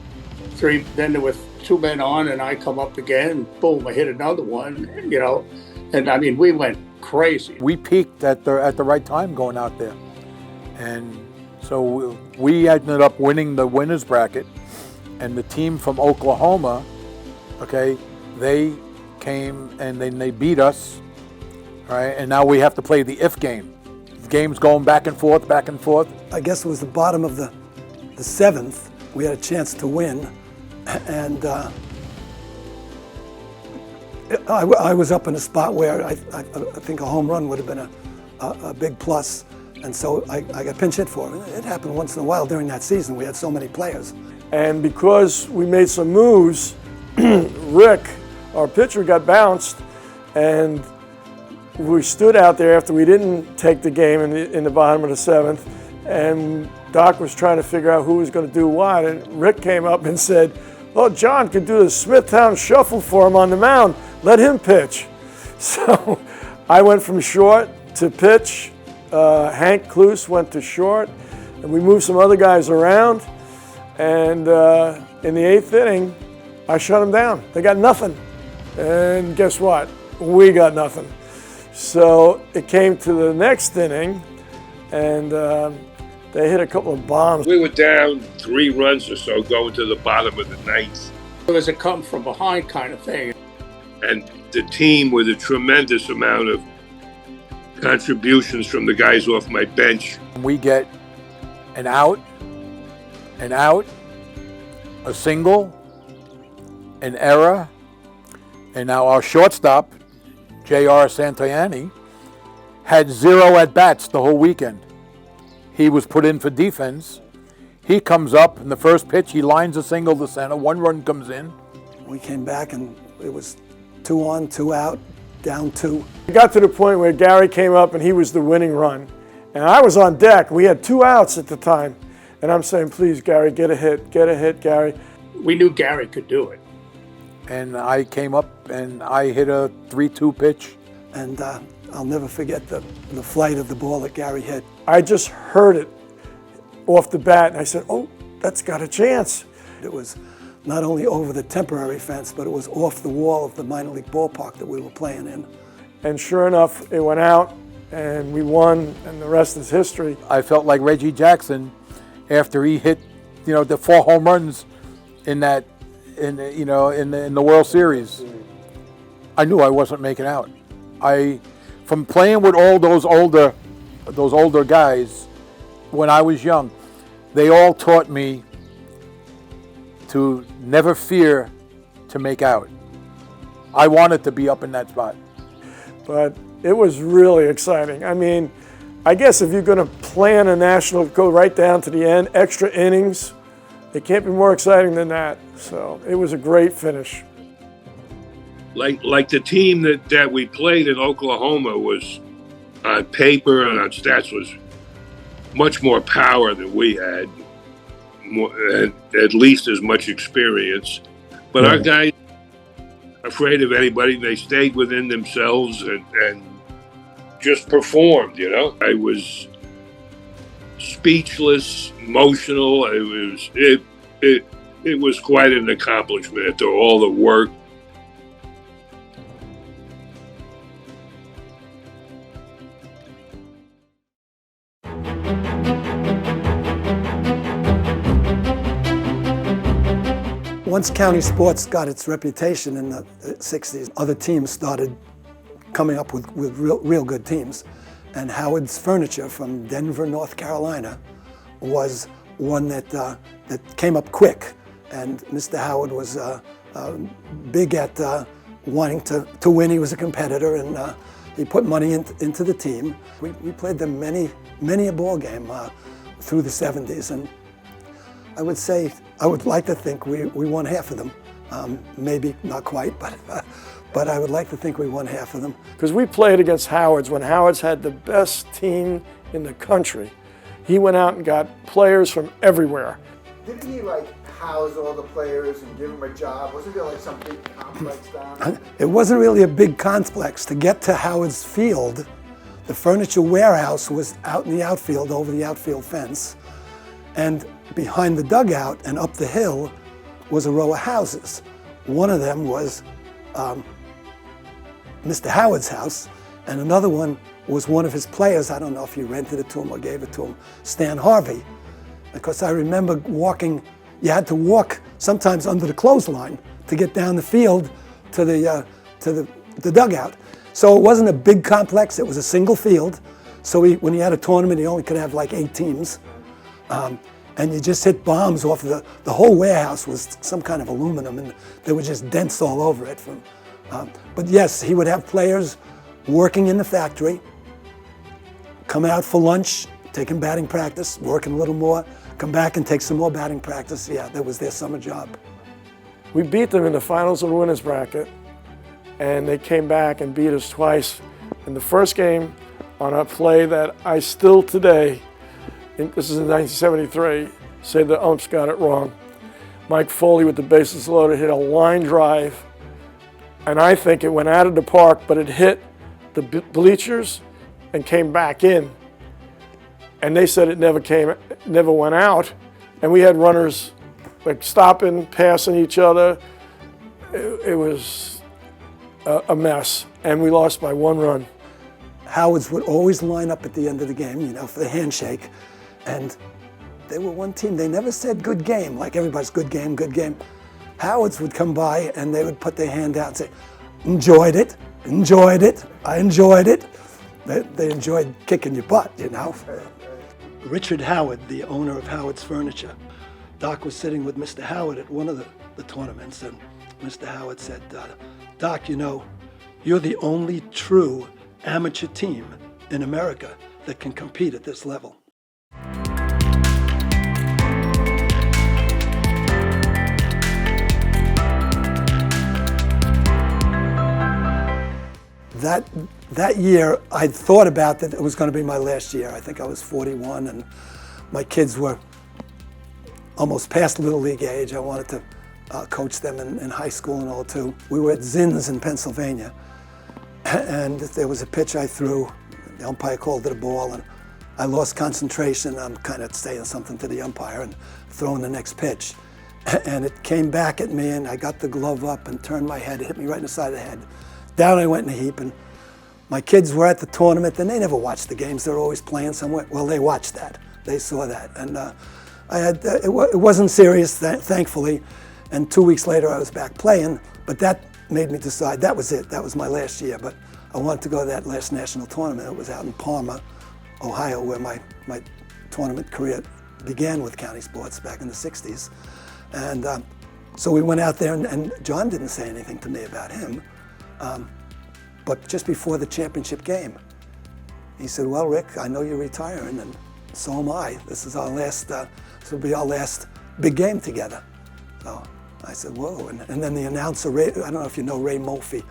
E: there were 2 men on, and I come up again, and boom, I hit another one, you know. And I mean, we went crazy.
F: We peaked at the right time going out there, and so we ended up winning the winners bracket, and the team from Oklahoma, okay, they came and then they beat us, right? And now we have to play the if game. The game's going back and forth, back and forth.
D: I guess it was the bottom of the 7th. We had a chance to win, and I was up in a spot where I think a home run would have been a big plus, and so I got pinch hit for it. It happened once in a while during that season. We had so many players.
H: And because we made some moves, Rick, our pitcher, got bounced, and we stood out there after we didn't take the game in the bottom of the 7th, and Doc was trying to figure out who was going to do what, and Rick came up and said, "Well, John could do the Smithtown shuffle for him on the mound. Let him pitch." So I went from short to pitch. Hank Cluse went to short, and we moved some other guys around. And in the 8th inning, I shut them down. They got nothing. And guess what? We got nothing. So it came to the next inning, and they hit a couple of bombs.
C: We were down 3 runs or so going to the bottom of the 9th.
E: It was a come from behind kind of thing.
C: And the team, with a tremendous amount of contributions from the guys off my bench.
F: We get an out, a single, an error, and now our shortstop, J.R. Santayani, had 0 at-bats the whole weekend. He was put in for defense. He comes up in the first pitch, he lines a single to center, 1 run comes in.
D: We came back and it was 2 on, 2 out, down 2.
H: It got to the point where Gary came up and he was the winning run. And I was on deck. We had 2 outs at the time. And I'm saying, please, Gary, get a hit, Gary.
E: We knew Gary could do it.
F: And I came up and I hit a 3-2 pitch.
D: And I'll never forget the flight of the ball that Gary hit.
H: I just heard it off the bat, and I said, oh, that's got a chance.
D: It was not only over the temporary fence, but it was off the wall of the minor league ballpark that we were playing in.
H: And sure enough, it went out, and we won, and the rest is history.
F: I felt like Reggie Jackson after he hit, the 4 home runs in the World Series. I knew I wasn't making out. from playing with all those older guys when I was young, they all taught me to never fear to make out. I wanted to be up in that spot.
H: But it was really exciting. I mean, I guess if you're going to plan a national, go right down to the end, extra innings, it can't be more exciting than that. So it was a great finish.
C: Like the team that we played in Oklahoma was, on paper and on stats, was much more power than we had, at least as much experience. But our guys, afraid of anybody, they stayed within themselves and just performed, you know. I was speechless, emotional. It was quite an accomplishment after all the work.
D: Once county sports got its reputation in the 60s, other teams started coming up with real good teams. And Howard's Furniture from Denver, North Carolina was one that came up quick. And Mr. Howard was big at wanting to win. He was a competitor, and he put money into the team. We played them many a ball game through the 70s. And I would say, I would like to think we won half of them. Maybe not quite, but I would like to think we won half of them.
H: Because we played against Howard's when Howard's had the best team in the country. He went out and got players from everywhere.
J: Didn't he house all the players and give them a job? Wasn't there some big complex down?
D: It wasn't really a big complex. To get to Howard's Field, the furniture warehouse was out in the outfield, over the outfield fence. And behind the dugout and up the hill was a row of houses. One of them was Mr. Howard's house, and another one was one of his players. I don't know if he rented it to him or gave it to him, Stan Harvey. Because I remember walking, you had to walk sometimes under the clothesline to get down the field to the dugout. So it wasn't a big complex, it was a single field. So when he had a tournament, he only could have 8 teams. And you just hit bombs off the whole warehouse was some kind of aluminum, and they were just dents all over it. But yes, he would have players working in the factory, come out for lunch, taking batting practice, working a little more, come back and take some more batting practice. Yeah, that was their summer job.
H: We beat them in the finals of the winners bracket, and they came back and beat us twice. In the first game, on a play that I still today, this is in 1973, say the umps got it wrong. Mike Foley with the bases loaded hit a line drive, and I think it went out of the park, but it hit the bleachers and came back in. And they said it never went out, and we had runners stopping, passing each other. It was a mess, and we lost by 1 run.
D: Howards would always line up at the end of the game, for the handshake. And they were one team. They never said good game, like everybody's good game, good game. Howards would come by and they would put their hand out and say, enjoyed it, I enjoyed it. They enjoyed kicking your butt, Richard Howard, the owner of Howard's Furniture, Doc was sitting with Mr. Howard at one of the tournaments, and Mr. Howard said, Doc, you're the only true amateur team in America that can compete at this level. That year, I thought about that it was going to be my last year. I think I was 41, and my kids were almost past Little League age. I wanted to coach them in high school and all too. We were at Zinn's in Pennsylvania, and there was a pitch I threw. The umpire called it a ball, and I lost concentration. I'm kind of saying something to the umpire and throwing the next pitch. And it came back at me, and I got the glove up and turned my head. It hit me right in the side of the head. Down I went in a heap, and my kids were at the tournament, and they never watched the games. They're always playing somewhere. Well, they watched that. They saw that. And it wasn't serious, thankfully. And 2 weeks later, I was back playing. But that made me decide that was it. That was my last year. But I wanted to go to that last national tournament. It was out in Parma, Ohio, where my tournament career began with county sports back in the 60s. And so we went out there, and John didn't say anything to me about him. But just before the championship game, he said, "Well, Rick, I know you're retiring, and so am I. This is our last, this will be our last big game together." So I said, "Whoa." And then the announcer, I don't know if you know Ray Mulphy,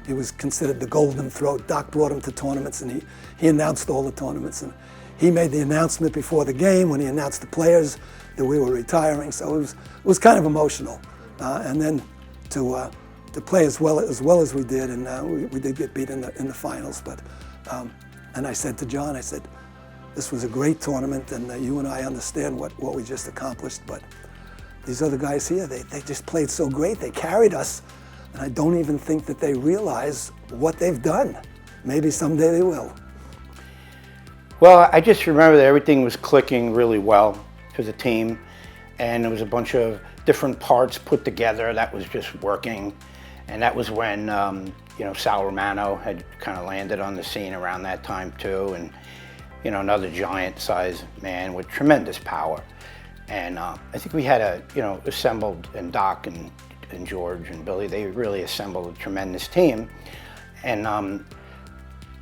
D: he was considered the golden throat. Doc brought him to tournaments, and he announced all the tournaments. And he made the announcement before the game when he announced the players that we were retiring. So it was kind of emotional. And then to play as well as we did, and we did get beat in the finals. But and I said to John, I said, "This was a great tournament, and you and I understand what we just accomplished. But these other guys here, they just played so great. They carried us, and I don't even think that they realize what they've done. Maybe someday they will."
I: Well, I just remember that everything was clicking really well as a team, and there was a bunch of different parts put together that was just working. And that was when Sal Romano had kind of landed on the scene around that time too, and another giant-sized man with tremendous power. And I think we had assembled, and Doc and George and Billy, they really assembled a tremendous team. And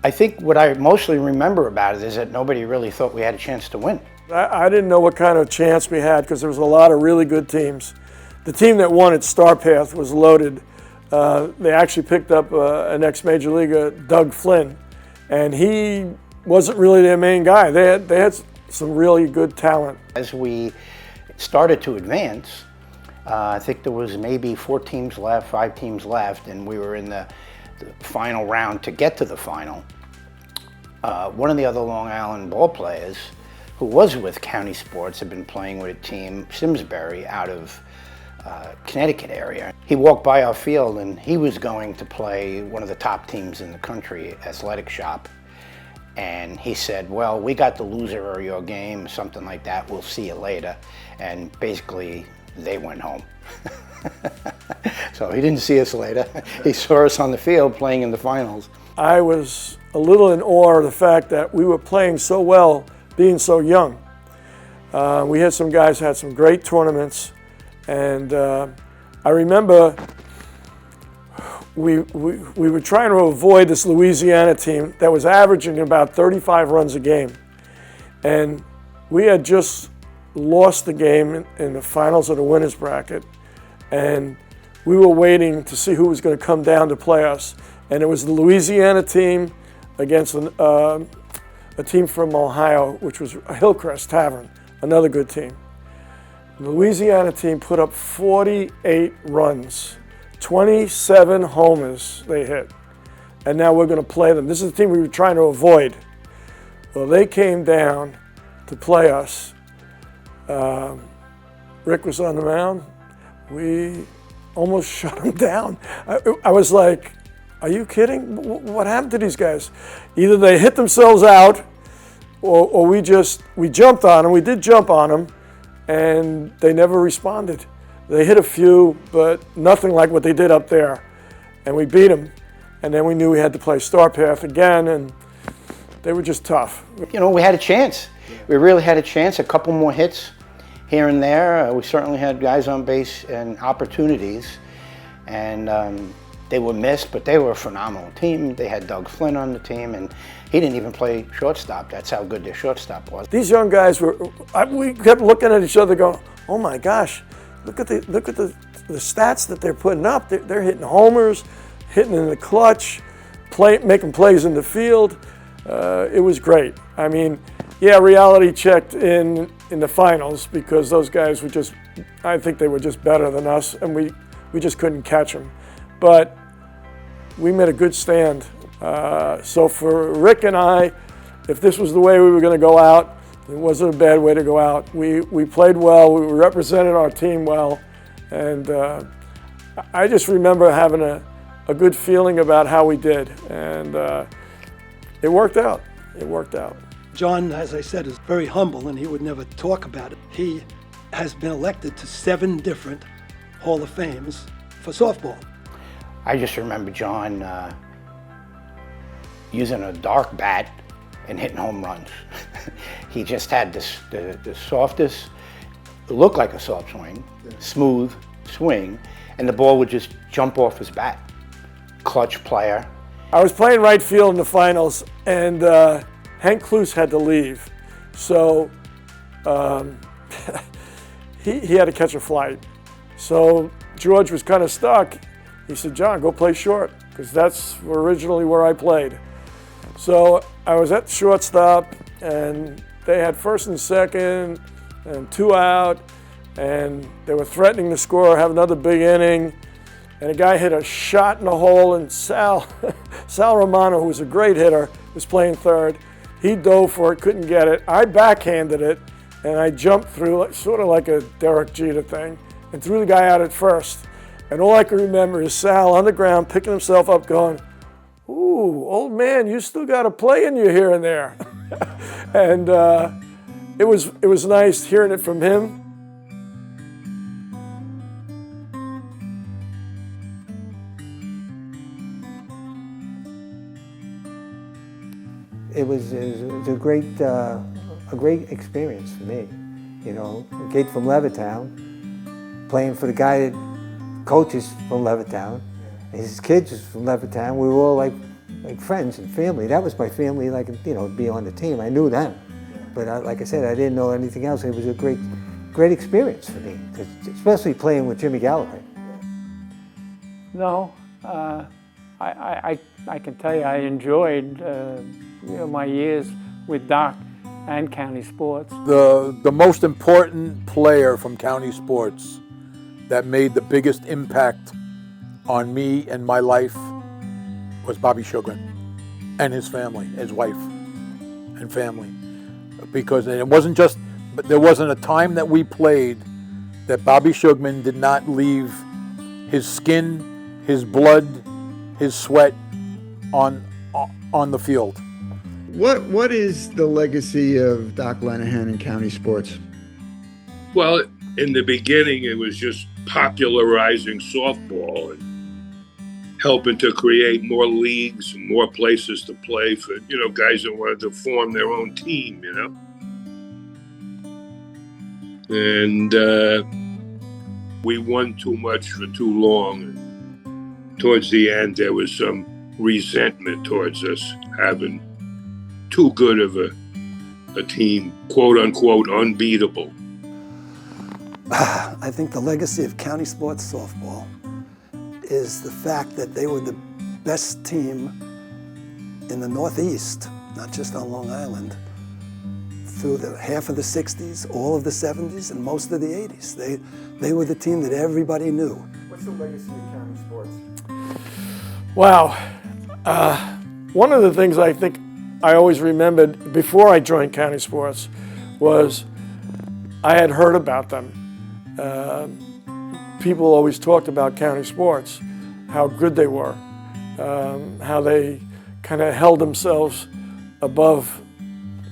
I: I think what I mostly remember about it is that nobody really thought we had a chance to win.
H: I didn't know what kind of chance we had because there was a lot of really good teams. The team that won at Star Path was loaded. They actually picked up an ex-major leaguer, Doug Flynn, and he wasn't really their main guy. They had some really good talent.
I: As we started to advance, I think there was maybe 4 teams left, 5 teams left, and we were in the final round to get to the final. One of the other Long Island ball players, who was with County Sports, had been playing with a team, Simsbury, out of Connecticut area. He walked by our field, and he was going to play one of the top teams in the country, Athletic Shop. And he said, "Well, we got the loser of your game," something like that. "We'll see you later." And basically, they went home. So he didn't see us later. He saw us on the field playing in the finals.
H: I was a little in awe of the fact that we were playing so well, being so young. We had some guys who had some great tournaments, and I remember we were trying to avoid this Louisiana team that was averaging about 35 runs a game. And we had just lost the game in the finals of the winners bracket, and we were waiting to see who was going to come down to play us. And it was the Louisiana team against a team from Ohio, which was Hillcrest Tavern, another good team. The Louisiana team put up 48 runs, 27 homers they hit, and now we're going to play them. This is the team we were trying to avoid. Well, they came down to play us. Rick was on the mound. We almost shut him down. I was like, "Are you kidding? What happened to these guys?" Either they hit themselves out, or we jumped on them. We did jump on them, and they never responded. They hit a few, but nothing like what they did up there. And we beat them. And then we knew we had to play Star Path again, and they were just tough.
I: We had a chance. We really had a chance. A couple more hits here and there. We certainly had guys on base and opportunities. And they were missed, but they were a phenomenal team. They had Doug Flynn on the team, and he didn't even play shortstop. That's how good their shortstop was.
H: These young guys we kept looking at each other going, "Oh my gosh, look at the stats that they're putting up. They're hitting homers, hitting in the clutch, making plays in the field." It was great. I mean, yeah, reality checked in the finals because those guys I think they were just better than us, and we just couldn't catch them. But we made a good stand. So for Rick and I, if this was the way we were going to go out, it wasn't a bad way to go out. We played well, we represented our team well, and I just remember having a good feeling about how we did, and it worked out. It worked out.
D: John, as I said, is very humble, and he would never talk about it. He has been elected to 7 different Hall of Fames for softball.
I: I just remember John using a dark bat and hitting home runs. He just had the softest, looked like a soft swing, smooth swing, and the ball would just jump off his bat. Clutch player.
H: I was playing right field in the finals, and Hank Cluse had to leave. So he had to catch a flight. So George was kind of stuck. He said, John, go play short, because that's originally where I played. So I was at shortstop, and they had first and second, and 2 out, and they were threatening to score, have another big inning, and a guy hit a shot in the hole, and Sal Romano, who was a great hitter, was playing third. He dove for it, couldn't get it. I backhanded it, and I jumped through, sort of like a Derek Jeter thing, and threw the guy out at first. And all I can remember is Sal on the ground picking himself up going, ooh, old man, you still got a play in you here and there. And it was nice hearing it from him.
B: It was a great experience for me. You know, a kid from Levittown, playing for the guy that coaches from Levittown, and his kids is from Levittown. We were all like friends and family. That was my family, like, you know, be on the team. I knew them, but like I said, I didn't know anything else. It was a great experience for me, especially playing with Jimmy Galloway.
E: No, I can tell you I enjoyed my years with Doc and County Sports.
F: The most important player from County Sports that made the biggest impact on me and my life was Bobby Schugman and his family, his wife and family. Because it wasn't just, but there wasn't a time that we played that Bobby Schugman did not leave his skin, his blood, his sweat on the field.
J: What is the legacy of Doc Linnehan and County Sports?
C: Well, in the beginning, it was just popularizing softball and helping to create more leagues and more places to play for, guys that wanted to form their own team, And we won too much for too long. And towards the end, there was some resentment towards us having too good of a team, quote unquote, unbeatable.
D: I think the legacy of County Sports softball is the fact that they were the best team in the Northeast, not just on Long Island, through the half of the 60s, all of the 70s, and most of the 80s. They were the team that everybody knew.
J: What's the legacy of County Sports?
H: Wow. One of the things I think I always remembered before I joined County Sports was I had heard about them. People always talked about County Sports, how good they were, how they kind of held themselves above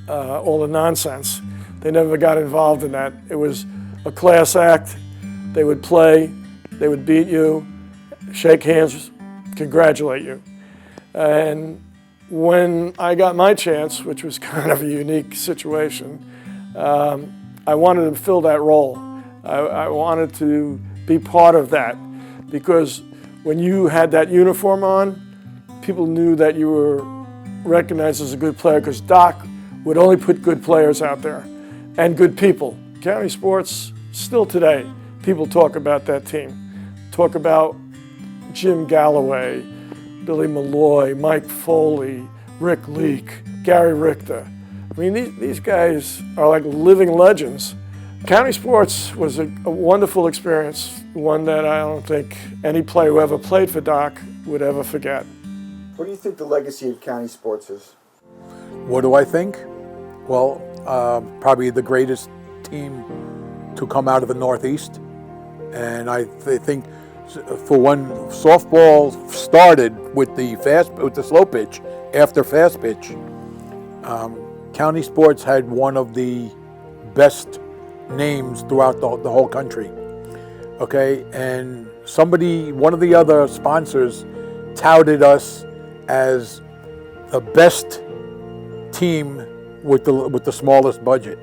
H: all the nonsense. They never got involved in that. It was a class act. They would play, they would beat you, shake hands, congratulate you. And when I got my chance, which was kind of a unique situation, I wanted to fill that role. I wanted to be part of that, because when you had that uniform on, people knew that you were recognized as a good player, because Doc would only put good players out there and good people. County Sports, still today, people talk about that team. Talk about Jim Galloway, Billy Malloy, Mike Foley, Rick Leek, Gary Richter. I mean, these guys are like living legends. County Sports was a wonderful experience, one that I don't think any player who ever played for Doc would ever forget.
J: What do you think the legacy of County Sports is?
F: What do I think? Well, probably the greatest team to come out of the Northeast. And I think for when softball started with the slow pitch, after fast pitch, County Sports had one of the best names throughout the whole country. Okay, and one of the other sponsors touted us as the best team with the smallest budget.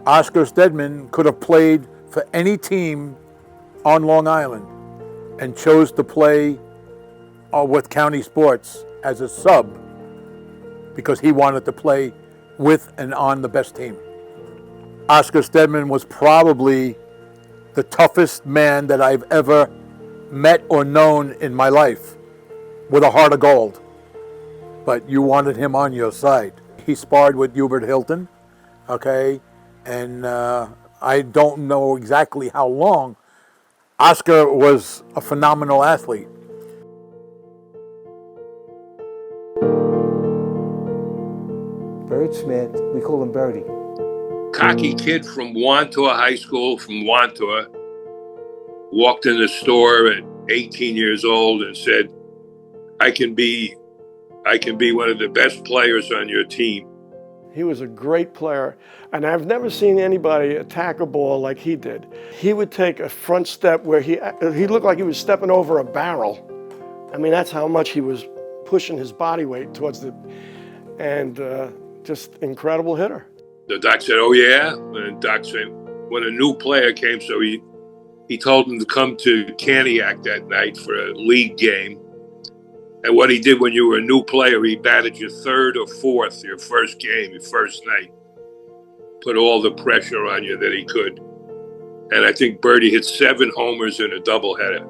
F: Oscar Stedman could have played for any team on Long Island and chose to play with County Sports as a sub because he wanted to play with and on the best team. Oscar Stedman was probably the toughest man that I've ever met or known in my life, with a heart of gold. But you wanted him on your side. He sparred with Hubert Hilton, okay? And I don't know exactly how long. Oscar was a phenomenal athlete.
B: Bird Smith, we call him Birdie.
C: Cocky kid from Wantua High School, from Wantua, walked in the store at 18 years old and said, I can be one of the best players on your team.
H: He was a great player, and I've never seen anybody attack a ball like he did. He would take a front step where he looked like he was stepping over a barrel. I mean, that's how much he was pushing his body weight towards the, and just incredible hitter.
C: The doc said, oh yeah? And Doc said, when a new player came, so he told him to come to Caniac that night for a league game. And what he did when you were a new player, he batted your third or fourth, your first game, your first night. Put all the pressure on you that he could. And I think Birdie hit 7 homers in a doubleheader.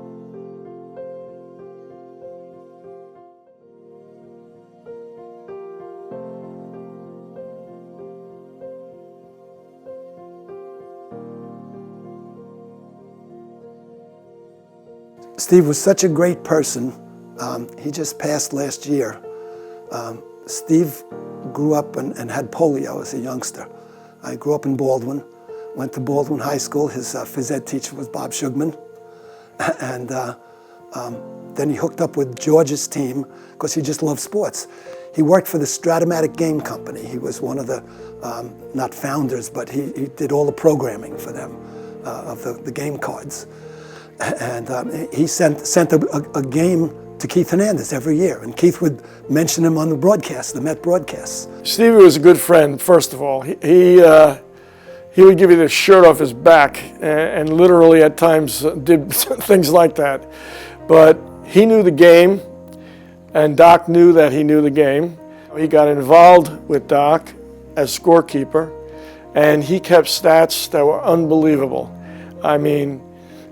D: Steve was such a great person. He just passed last year. Steve grew up and had polio as a youngster. I grew up in Baldwin, went to Baldwin High School. His phys ed teacher was Bob Schugman. And then he hooked up with George's team because he just loved sports. He worked for the Stratomatic Game Company. He was one of the, not founders, but he did all the programming for them of the game cards. And he sent a game to Keith Hernandez every year, and Keith would mention him on the broadcast, the Met broadcasts.
H: Stevie was a good friend, first of all. He would give you the shirt off his back, and literally at times did things like that. But he knew the game, and Doc knew that he knew the game. He got involved with Doc as scorekeeper, and he kept stats that were unbelievable. I mean,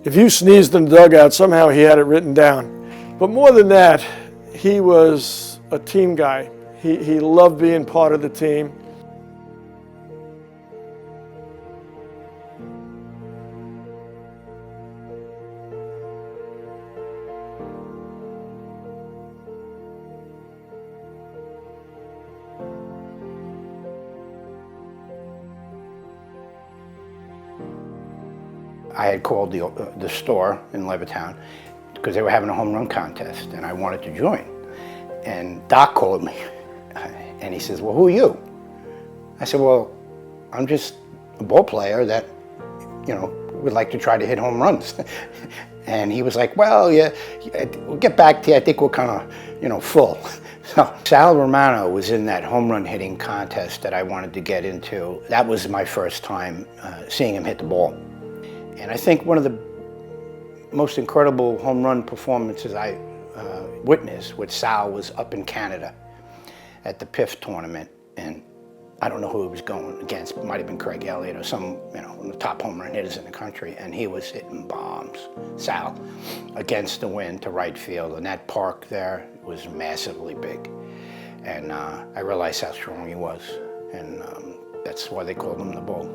H: if you sneezed in the dugout, somehow he had it written down. But more than that, he was a team guy. He loved being part of the team.
I: I had called the store in Levittown because they were having a home run contest and I wanted to join. And Doc called me and he says, well, who are you? I said, well, I'm just a ball player that, you know, would like to try to hit home runs. And he was like, well, yeah, we'll get back to you. I think we're kind of, you know, full. So Sal Romano was in that home run hitting contest that I wanted to get into. That was my first time seeing him hit the ball. And I think one of the most incredible home run performances I witnessed with Sal was up in Canada at the PIF tournament. And I don't know who he was going against. It might have been Craig Elliott or some, you know, one of the top home run hitters in the country. And he was hitting bombs, Sal, against the wind to right field. And that park there was massively big. And I realized how strong he was. And that's why they called him the Bull.